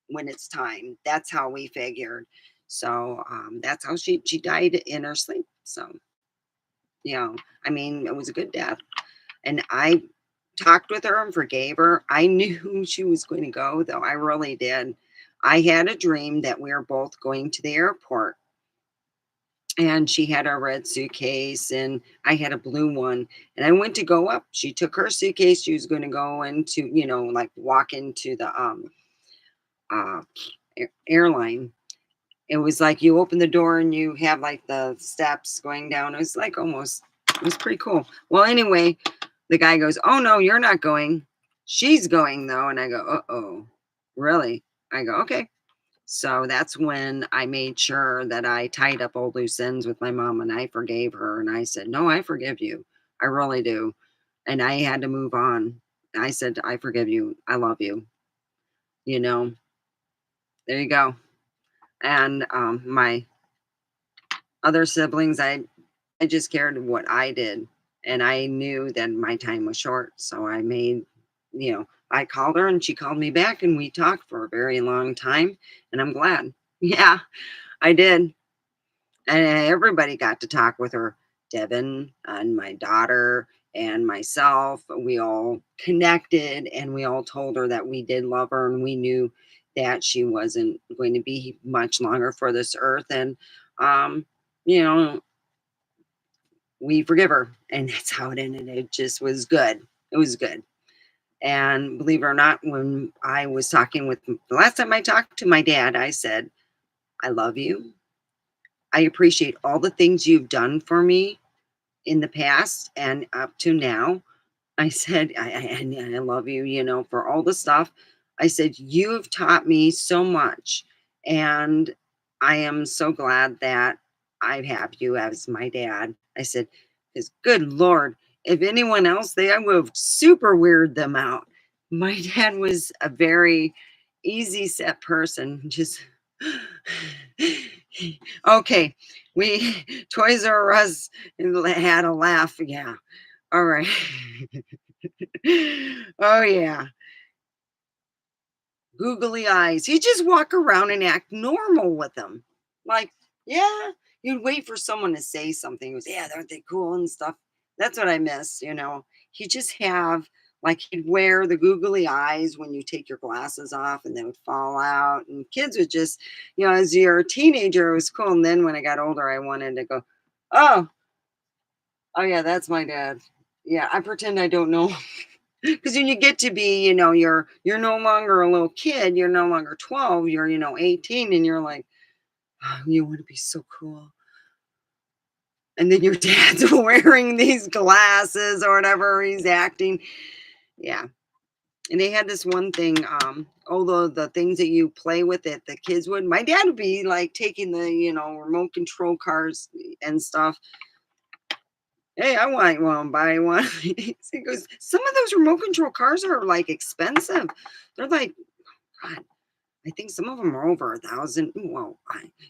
when it's time. That's how we figured. So that's how she died in her sleep. So, I mean, it was a good death. And I talked with her and forgave her. I knew she was going to go, though. I really did. I had a dream that we were both going to the airport, and she had a red suitcase and I had a blue one. And I went to go up. She took her suitcase. She was going to go into, like walk into the uh, airline. It was like you open the door and you have like the steps going down. It was like almost, it was pretty cool. Well, anyway, the guy goes, oh no, you're not going. She's going though. And I go, uh-oh, really? I go, okay. So that's when I made sure that I tied up old loose ends with my mom and I forgave her. And I said, no, I forgive you. I really do. And I had to move on. I said, I forgive you. I love you. You know, there you go. And my other siblings, I just cared what I did, and I knew that my time was short, so I made, I called her and she called me back and we talked for a very long time, and I'm glad. Yeah, I did. And everybody got to talk with her. Devin and my daughter and myself, we all connected and we all told her that we did love her and we knew that she wasn't going to be much longer for this earth. And, um, you know, we forgive her. And that's how it ended. It just was good. It was good. And believe it or not, when I was talking with the last time I talked to my dad, I said, I love you. I appreciate all the things you've done for me in the past and up to now. I said, I love you, for all the stuff. I said, you have taught me so much. And I am so glad that I have you as my dad. I said, because good Lord, if anyone else, I would have super weirded them out. My dad was a very easy set person. Just okay. We Toys R Us had a laugh. Yeah. All right. Oh, yeah. Googly eyes. You just walk around and act normal with them. Like, yeah, you'd wait for someone to say something. He goes, yeah, aren't they cool and stuff? That's what I miss. He just have, like, he'd wear the googly eyes when you take your glasses off and they would fall out. And kids would just, as you're a teenager, it was cool. And then when I got older, I wanted to go, oh, oh, yeah, that's my dad. Yeah, I pretend I don't know. Because when you get to be, you're no longer a little kid, you're no longer 12, you're, 18, and you're like, oh, you want to be so cool. And then your dad's wearing these glasses or whatever he's acting. Yeah. And they had this one thing, although the things that you play with it, the kids would, my dad would be like taking the, remote control cars and stuff. Hey, I want one, buy one. He goes, some of those remote control cars are like expensive. They're like, God, I think some of them are over 1,000. Well,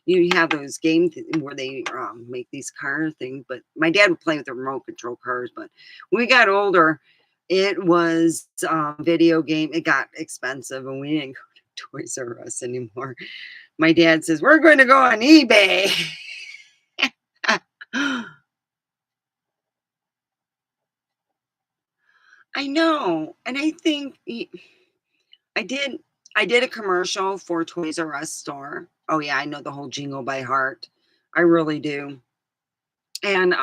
you have those where they make these car things, but my dad would play with the remote control cars. But when we got older, it was video game. It got expensive, and we didn't go to Toys R Us anymore. My dad says we're going to go on eBay. I know, and I think I did. I did a commercial for Toys R Us store. Oh yeah, I know the whole jingle by heart. I really do. And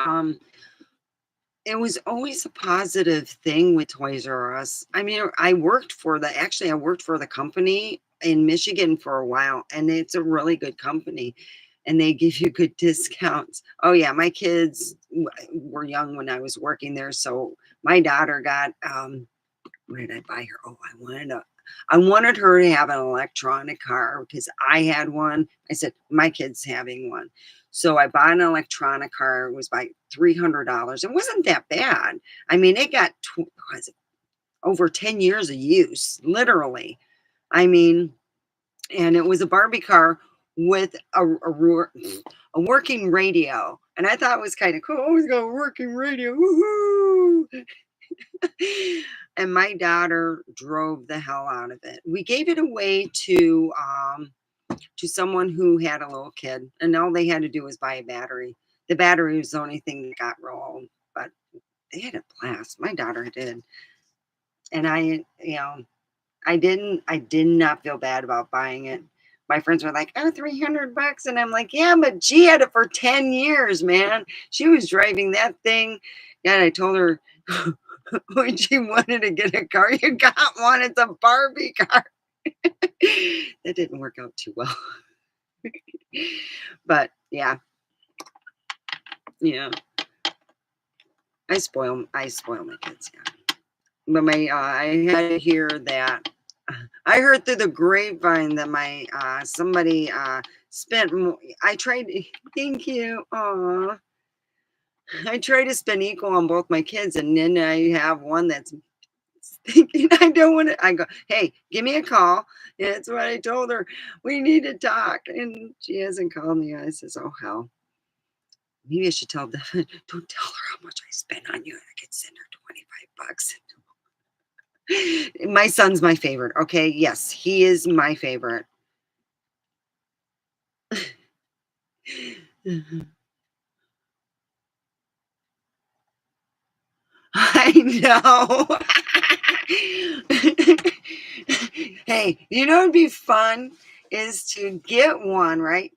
it was always a positive thing with Toys R Us. I mean, I worked for the company in Michigan for a while, and it's a really good company, and they give you good discounts. Oh yeah, my kids were young when I was working there, so my daughter got what did I buy her? Oh, I wanted her to have an electronic car because I had one. I said, my kid's having one. So I bought an electronic car. It was like $300. It wasn't that bad. I mean, it got was it over 10 years of use, literally. I mean, and it was a Barbie car with a working radio. And I thought it was kind of cool. Oh, it's got a working radio. Woohoo! And my daughter drove the hell out of it. We gave it away to someone who had a little kid, and all they had to do was buy a battery. The battery was the only thing that got rolled, but they had a blast. My daughter did, and I did not feel bad about buying it. My friends were like, "Oh, $300," and I'm like, "Yeah, but she had it for 10 years, man. She was driving that thing." And I told her when she wanted to get a car, you got one. It's a Barbie car. That didn't work out too well. But yeah, yeah. I spoil my kids, yeah. But I had to hear that. I heard through the grapevine that my somebody spent. I tried. Thank you. Aw. I try to spend equal on both my kids, and then I have one that's thinking I don't want to. I go, hey, give me a call. And that's what I told her. We need to talk. And she hasn't called me. I says, oh, hell. Maybe I should tell Devin, don't tell her how much I spent on you. I could send her 25 bucks. My son's my favorite. Okay. Yes, he is my favorite. I know. Hey, you know what'd be fun is to get one, right?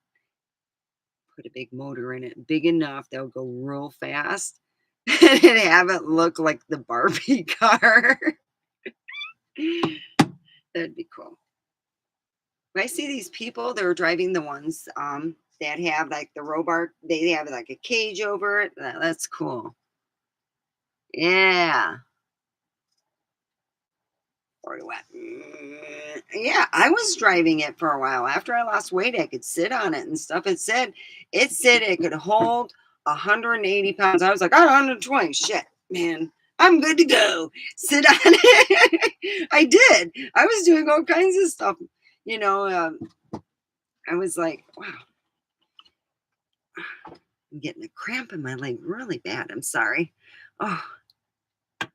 Put a big motor in it, big enough that will go real fast, and have it look like the Barbie car. That'd be cool. I see these people, they're driving the ones that have like the Robart, they have like a cage over it. That's cool. Yeah. Or what? Yeah, I was driving it for a while. After I lost weight, I could sit on it and stuff. It said it could hold 180 pounds. I was like, oh, 120. Shit, man. I'm good to go. Sit on it. I did. I was doing all kinds of stuff. You know, I was like, wow, I'm getting a cramp in my leg really bad. I'm sorry. Oh, it's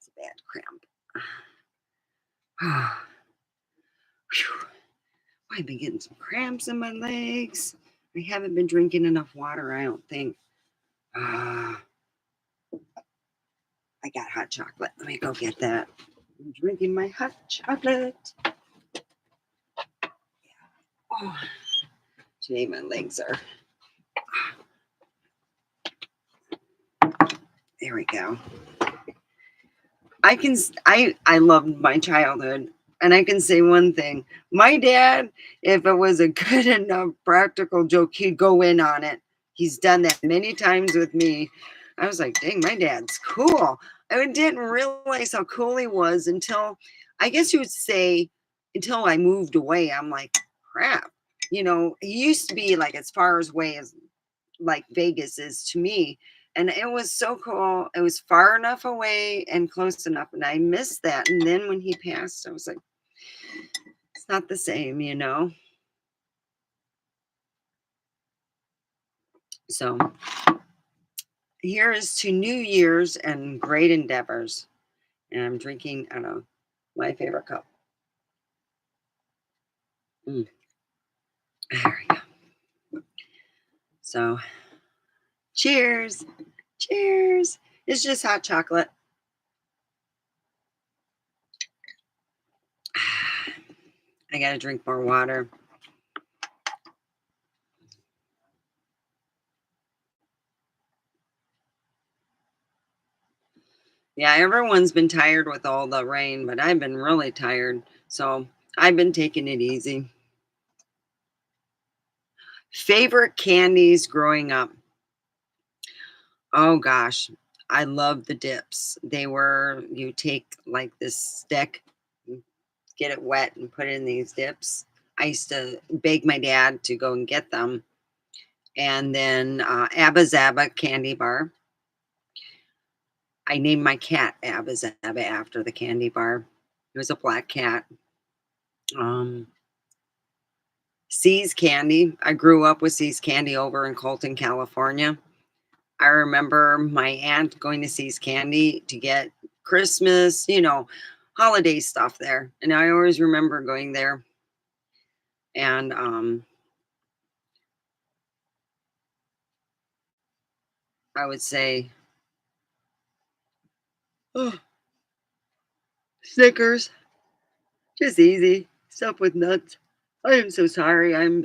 a bad cramp. Phew. I've been getting some cramps in my legs. I haven't been drinking enough water, I don't think. Ah, I got hot chocolate. Let me go get that. I'm drinking my hot chocolate. Oh, today my legs are. There we go. I loved my childhood, and I can say one thing. My dad, if it was a good enough practical joke, he'd go in on it. He's done that many times with me. I was like, dang, my dad's cool. I didn't realize how cool he was until, I guess you would say, until I moved away. I'm like, crap. He used to be like as far away as like Vegas is to me. And it was so cool. It was far enough away and close enough. And I missed that. And then when he passed, I was like, it's not the same. So here is to New Year's and great endeavors. And I'm drinking, I don't know, my favorite cup. Mm, there we go. So cheers. Cheers. It's just hot chocolate. I got to drink more water. Yeah, everyone's been tired with all the rain, but I've been really tired. So I've been taking it easy. Favorite candies growing up? Oh gosh, I love the dips. You take like this stick, get it wet, and put it in these dips. I used to beg my dad to go and get them. And then Abba Zaba candy bar. I named my cat Abba Zaba after the candy bar. It was a black cat. Um, See's Candy. I grew up with See's Candy over in Colton, California. I remember my aunt going to See's Candy to get Christmas, holiday stuff there. And I always remember going there. And I would say, oh, Snickers, just easy stuff with nuts. I am so sorry. I'm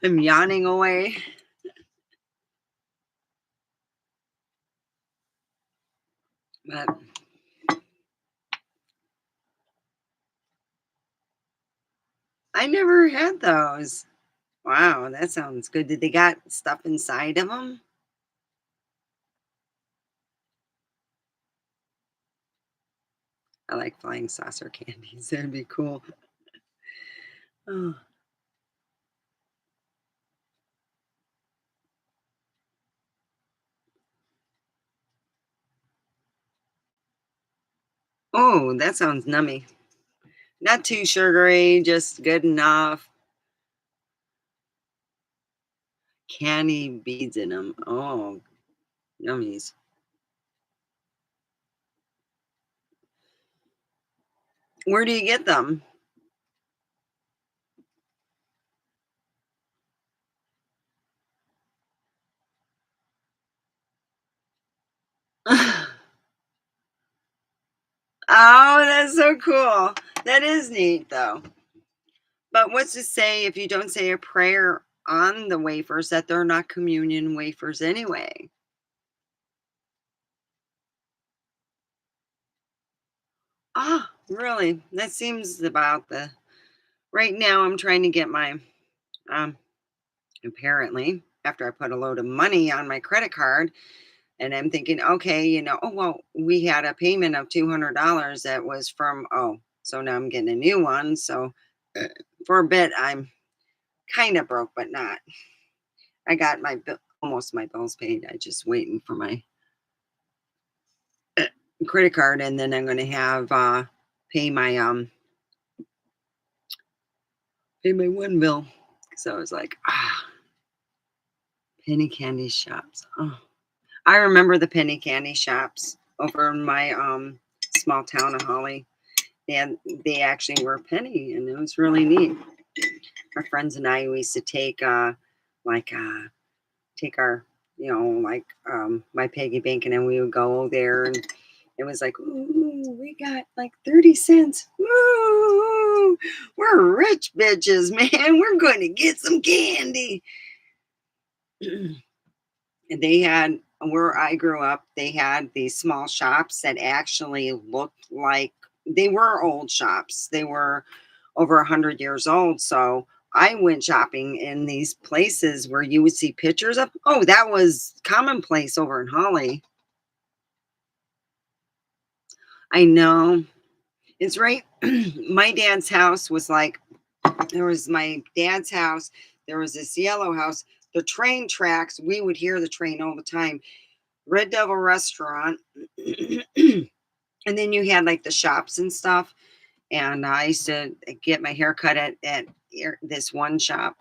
yawning away. But I never had those. Wow, that sounds good. Did they got stuff inside of them? I like flying saucer candies. That'd be cool. Oh, Oh, that sounds nummy. Not too sugary, just good enough. Candy beads in them. Oh, yummies. Where do you get them? Oh, that's so cool. That is neat, though. But what's to say if you don't say a prayer on the wafers that they're not communion wafers anyway? Ah, really? That seems about the right now. I'm trying to get my um apparently after I put a load of money on my credit card, and I'm thinking, okay, oh well, we had a payment of $200 that was from so now I'm getting a new one. So uh, for a bit, I'm kind of broke, but not. I got my almost my bills paid. I just waiting for my credit card, and then I'm going to have pay my pay my one bill. So I was like, penny candy shops. Oh, I remember the penny candy shops over in my small town of Holly. And they actually were a penny, and it was really neat. Our friends and I we used to like take our like my piggy bank, and then we would go there, and it was like, ooh, we got like 30 cents. Woo! We're rich bitches, man. We're going to get some candy. And they had where I grew up, they had these small shops that actually looked like they were old shops. They were over 100 years old. So I went shopping in these places where you would see pictures of. Oh, that was commonplace over in Holly. I know. It's right. My dad's house was like, there was my dad's house. There was this yellow house. The train tracks, we would hear the train all the time. Red Devil Restaurant. And then you had like the shops and stuff. And I used to get my hair cut at this one shop.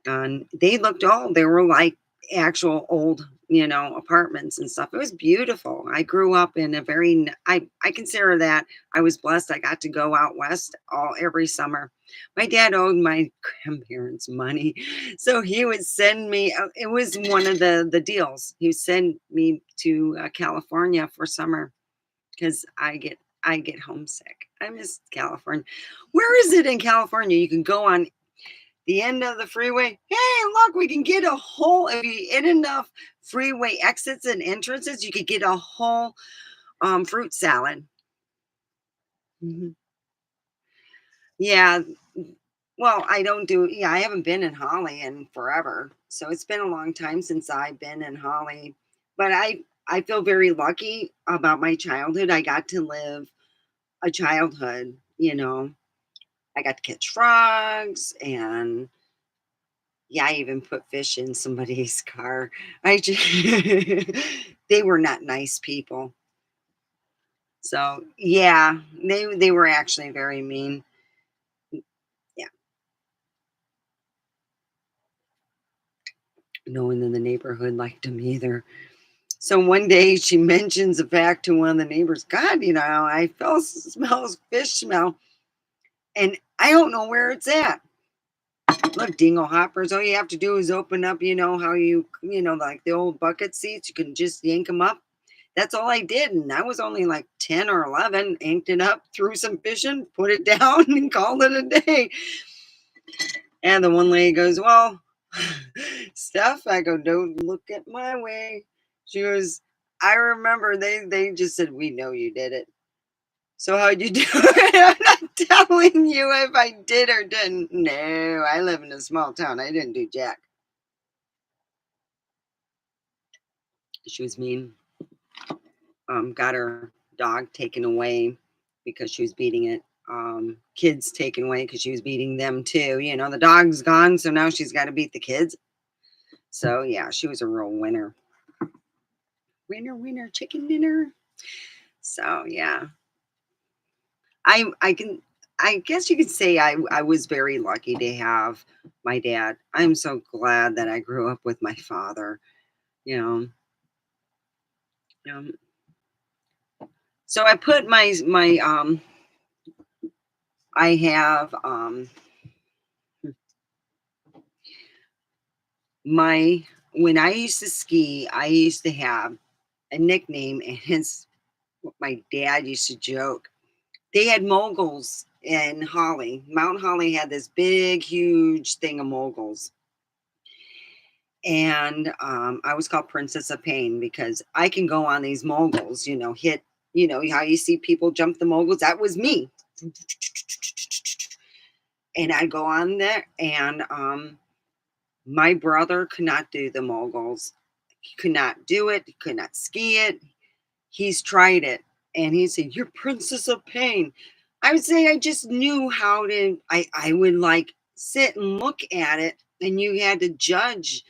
And they looked old. They were like actual old, apartments and stuff. It was beautiful. I grew up in a very, I consider that I was blessed. I got to go out west every summer. My dad owed my grandparents money. So he would send me, it was one of the deals. He would send me to California for summer because I get homesick. I miss California. Where is it in California? You can go on the end of the freeway. Hey, look, we can get a whole, if you hit enough freeway exits and entrances, you could get a whole fruit salad. Mhm. Yeah. Well, I haven't been in Holly in forever. So it's been a long time since I've been in Holly. But I feel very lucky about my childhood. I got to live a childhood, I got to catch frogs, and yeah, I even put fish in somebody's car. I just they were not nice people. So, yeah, they were actually very mean. Yeah, no one in the neighborhood liked them either. So one day she mentions the fact to one of the neighbors, God, I smells fish smell, and I don't know where it's at. Look, dingo hoppers, all you have to do is open up, how like the old bucket seats, you can just yank them up. That's all I did, and I was only like 10 or 11, yanked it up, threw some fish in, put it down, and called it a day. And the one lady goes, well, Steph, I go, don't look at my way. She goes, I remember they just said, we know you did it. So how'd you do it? I'm not telling you if I did or didn't. No, I live in a small town. I didn't do jack. She was mean. Got her dog taken away because she was beating it. Kids taken away because she was beating them too. The dog's gone, so now she's got to beat the kids. So yeah, she was a real winner. Winner, winner, chicken dinner. So yeah. I can I guess you could say I was very lucky to have my dad. I'm so glad that I grew up with my father, you know. Um, so I put I have my when I used to ski, I used to have a nickname, and it's what my dad used to joke. They had moguls in Holly. Mount Holly had this big, huge thing of moguls. And I was called Princess of Pain because I can go on these moguls, hit, how you see people jump the moguls. That was me. And I'd go on there, and my brother could not do the moguls. He could not do it. He could not ski it. He's tried it, and he said, "You're Princess of Pain." I would say I just knew how to. I would like sit and look at it, and you had to judge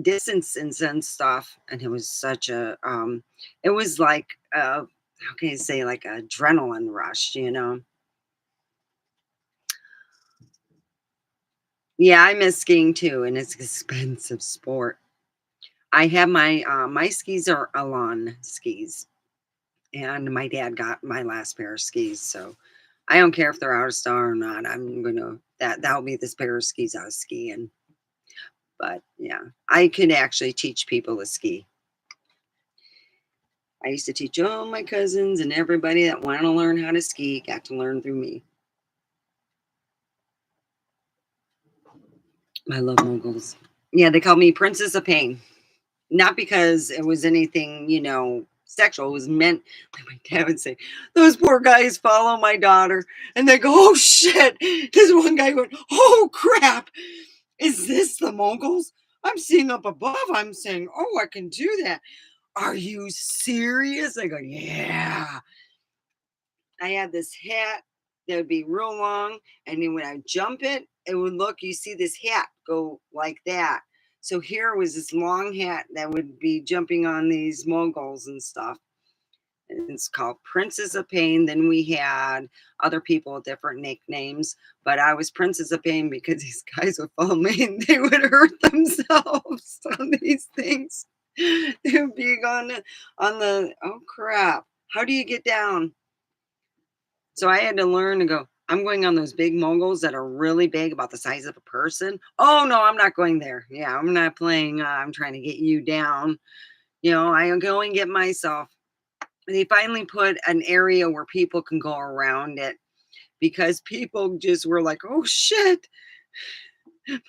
distances and stuff, and it was such a it was like how can you say, like, adrenaline rush. Yeah, I miss skiing too, and it's expensive sport. I have my skis are Alon skis, and my dad got my last pair of skis, so I don't care if they're out of style or not. I'm gonna that'll be this pair of skis I was skiing. But yeah, I could actually teach people to ski. I used to teach all my cousins, and everybody that wanted to learn how to ski got to learn through me. I love moguls. Yeah, they called me Princess of Pain. Not because it was anything, sexual. It was meant, like my dad would say, those poor guys follow my daughter, and they go, "Oh shit." This one guy went, "Oh crap. Is this the moguls? I'm seeing up above. I'm saying, oh, I can do that. Are you serious?" I go, "Yeah." I had this hat that would be real long, and then when I jump it, it would look. You see this hat go like that. So here was this long hat that would be jumping on these moguls and stuff. And it's called Princess of Pain. Then we had other people with different nicknames, but I was Princess of Pain because these guys would follow me and they would hurt themselves on these things. They would be on the oh crap. How do you get down? So I had to learn to go, I'm going on those big moguls that are really big, about the size of a person. Oh, no, I'm not going there. Yeah, I'm not playing. I'm trying to get you down. I can only get myself. They finally put an area where people can go around it because people just were like, oh, shit.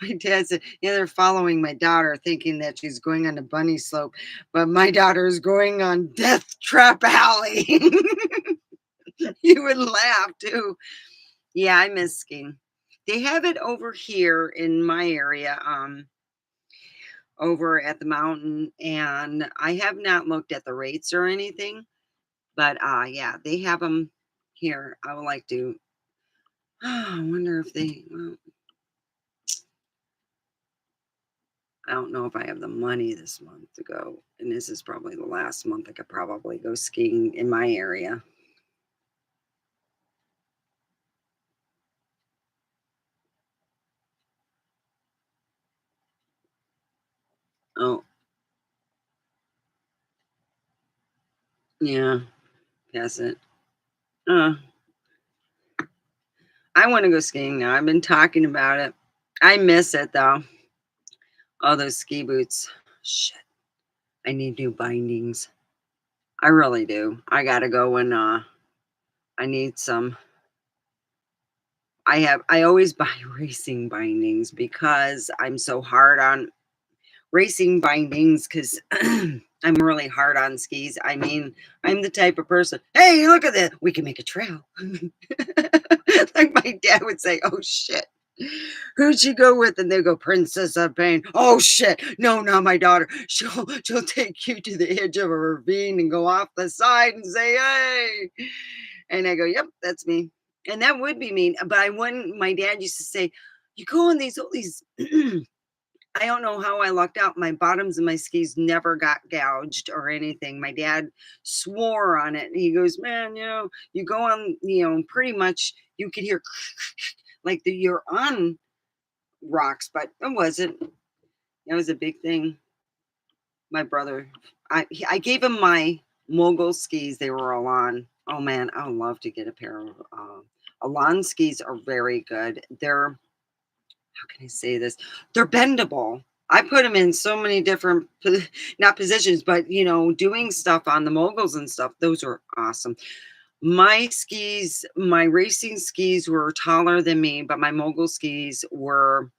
My dad said, yeah, they're following my daughter thinking that she's going on a bunny slope, but my daughter is going on Death Trap Alley. You would laugh too. Yeah, I miss skiing. They have it over here in my area, over at the mountain, and I have not looked at the rates or anything, but yeah, they have them here. I would like to. I wonder if they. Well, I don't know if I have the money this month to go, and this is probably the last month I could probably go skiing in my area. Oh, yeah, pass it. Uh, I want to go skiing now. I've been talking about it. I miss it though. All those ski boots. Shit. I need new bindings. I really do. I gotta go and I need some. I always buy racing bindings because I'm so hard on racing bindings because I'm really hard on skis. I mean, I'm the type of person, hey, look at that. We can make a trail. Like my dad would say, oh shit. Who'd she go with? And they go, Princess of Pain. Oh shit. No, not my daughter. She'll take you to the edge of a ravine and go off the side and say, hey. And I go, yep, that's me. And that would be me. But my dad used to say, you go on these all these I don't know how I lucked out. My bottoms of my skis never got gouged or anything. My dad swore on it. He goes, "Man, you go on, pretty much you could hear like you're on rocks, but it wasn't. That was a big thing." My brother, I gave him my mogul skis. They were Elan. Oh man, I would love to get a pair of Elan skis. Are very good. They're, how can I say this? They're bendable. I put them in so many different, not positions, but doing stuff on the moguls and stuff. Those are awesome. My skis, my racing skis were taller than me, but my mogul skis were,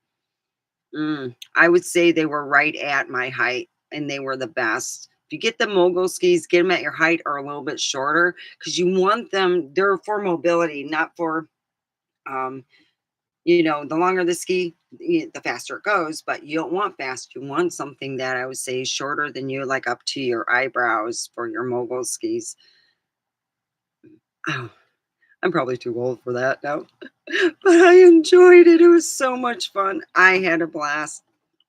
I would say they were right at my height, and they were the best. If you get the mogul skis, get them at your height or a little bit shorter because you want them, they're for mobility, not for, um, the longer the ski, the faster it goes, but you don't want fast. You want something that I would say is shorter than you, like up to your eyebrows for your mogul skis. Oh, I'm probably too old for that now, but I enjoyed it. It was so much fun. I had a blast.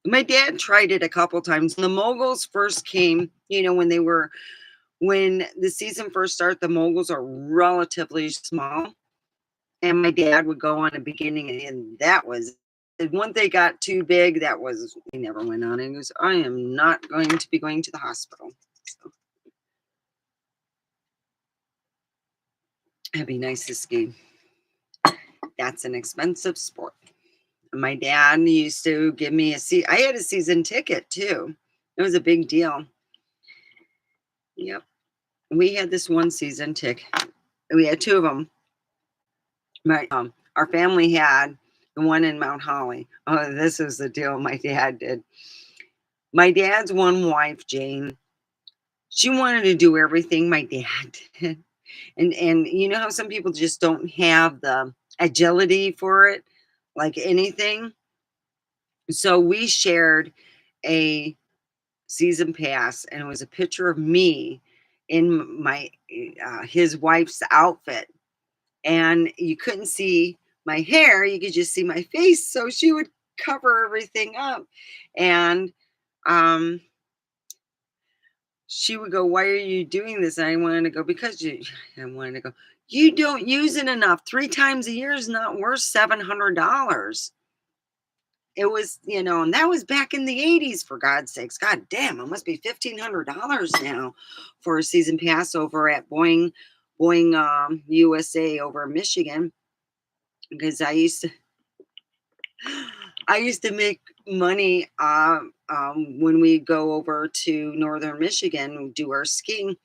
My dad tried it a couple times. When the moguls first came, when the season first started, the moguls are relatively small. And my dad would go on a beginning, and that was, and once they got too big, that was, he never went on. And he goes, I am not going to be going to the hospital. So it'd be nice to ski. That's an expensive sport. My dad used to give me I had a season ticket too. It was a big deal. Yep. We had this one season ticket. We had two of them. Our family had the one in Mount Holly. Oh, this is the deal my dad did. My dad's one wife, Jane, she wanted to do everything my dad did. And you know how some people just don't have the agility for it, like anything. So we shared a season pass, and it was a picture of me in my his wife's outfit, and you couldn't see my hair, you could just see my face, so she would cover everything up. And um she would go, "Why are you doing this?" And I wanted to go, "Because you," I wanted to go, "You don't use it enough. 3 times a year is not worth $700." It was, and that was back in the 80s, for God's sakes. God damn, it must be $1,500 now for a season pass over at Boeing USA over in Michigan. Because I used to make money when we go over to northern Michigan, do our skiing.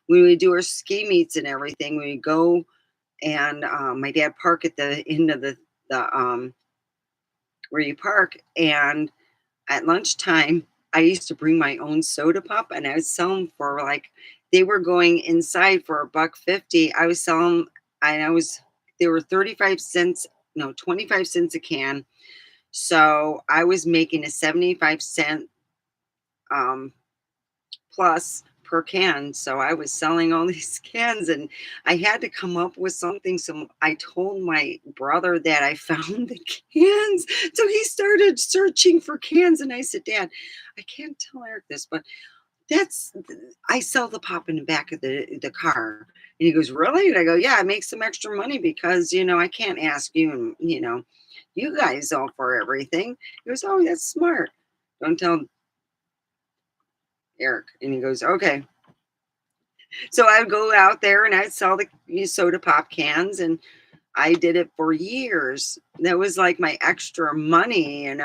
When we do our ski meets and everything, we go, and my dad park at the end of the where you park, and at lunchtime, I used to bring my own soda pop, and I would sell them for like, they were going inside for a buck 50. I was selling, and they were 35 cents, no, 25 cents a can. So I was making a 75 cent um, plus per can. So I was selling all these cans, and I had to come up with something. So I told my brother that I found the cans. So he started searching for cans, and I said, Dad, I can't tell Eric this, but that's, I sell the pop in the back of the car. And he goes, really? And I go, yeah, I make some extra money because, I can't ask you, and, you guys all for everything. He goes, oh, that's smart. Don't tell Eric. And he goes, okay. So I'd go out there and I'd sell the soda pop cans, and I did it for years. That was like my extra money. And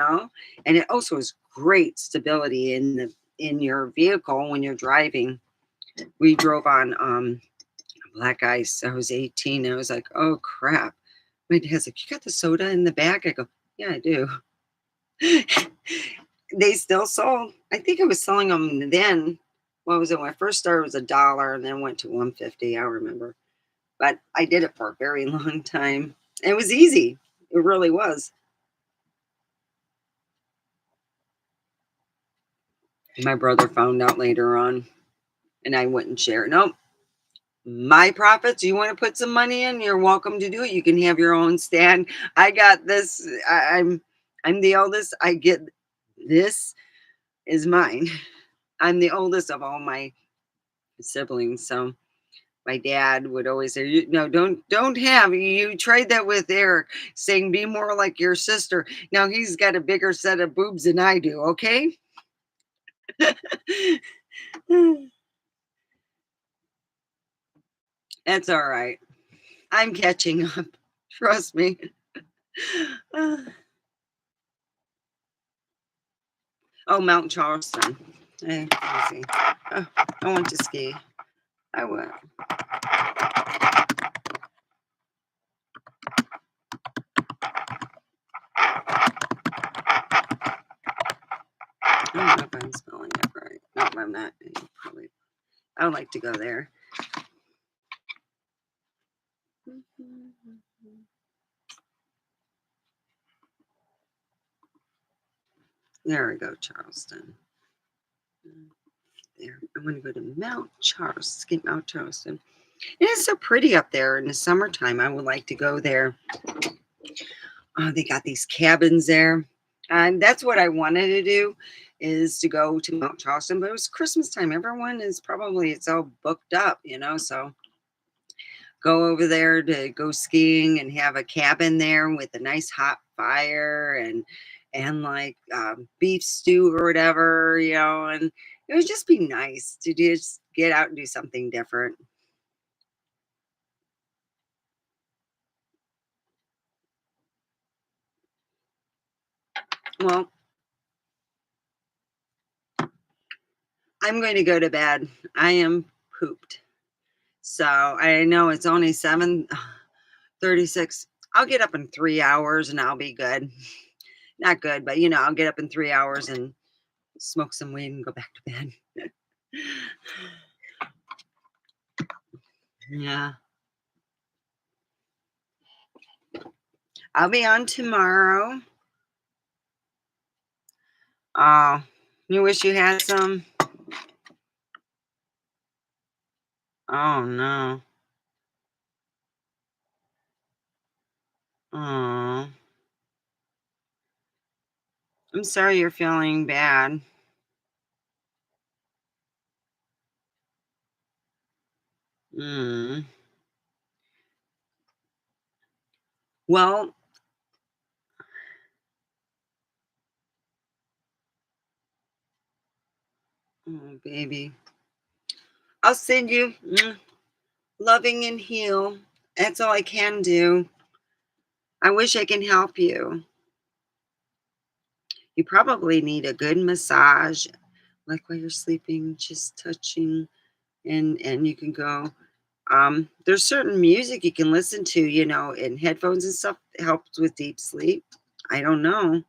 it also was great stability in your vehicle when you're driving. We drove on black ice. I was 18. I was like, oh crap. My dad's like, you got the soda in the bag? I go, yeah, I do. They still sold. I think I was selling them then. What was it? When I first started, it was $1, and then went to 150. I remember, but I did it for a very long time. It was easy. It really was. My brother found out later on, and I wouldn't share. Nope. My profits. You want to put some money in? You're welcome to do it. You can have your own stand. I got this. I'm the eldest. I get This is mine. I'm the oldest of all my siblings, so my dad would always say, No, don't have you tried that with Eric, saying be more like your sister. Now he's got a bigger set of boobs than I do, okay?" That's all right. I'm catching up. Trust me. Oh, Mount Charleston. Let's see. Oh, I want to ski. I went. I don't know if I'm spelling it right. No, I'm not. Probably. I would like to go there. There we go, Charleston. There. I want to go to Mount Charleston. Mount Charleston. It is so pretty up there in the summertime. I would like to go there. Oh, they got these cabins there. And that's what I wanted to do is to go to Mount Charleston, but it was Christmas time. Everyone is probably it's all booked up, so go over there to go skiing and have a cabin there with a nice hot fire and like beef stew or whatever, and it would just be nice to just get out and do something different. Well, I'm going to go to bed. I am pooped. So I know it's only 7:36. I'll get up in 3 hours and I'll be good. Not good, but I'll get up in 3 hours and smoke some weed and go back to bed. Yeah. I'll be on tomorrow. Oh, you wish you had some? Oh no. Oh, I'm sorry you're feeling bad. Mm. Well, oh, baby, I'll send you loving and heal. That's all I can do. I wish I can help you. You probably need a good massage, like while you're sleeping, just touching, and you can go. There's certain music you can listen to, in headphones and stuff that helps with deep sleep. I don't know.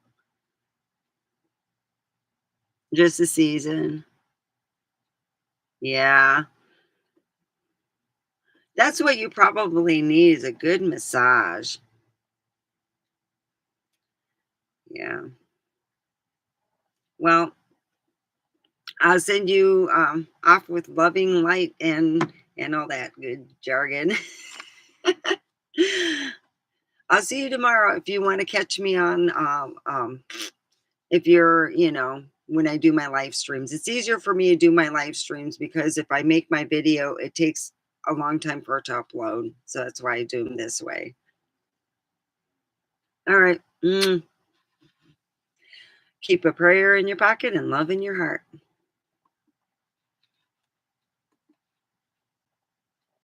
Just a season. Yeah. That's what you probably need is a good massage. Yeah. Well, I'll send you off with loving light and all that good jargon. I'll see you tomorrow if you want to catch me on if you're, when I do my live streams. It's easier for me to do my live streams because if I make my video, it takes a long time for it to upload. So that's why I do them this way. All right. Keep a prayer in your pocket and love in your heart.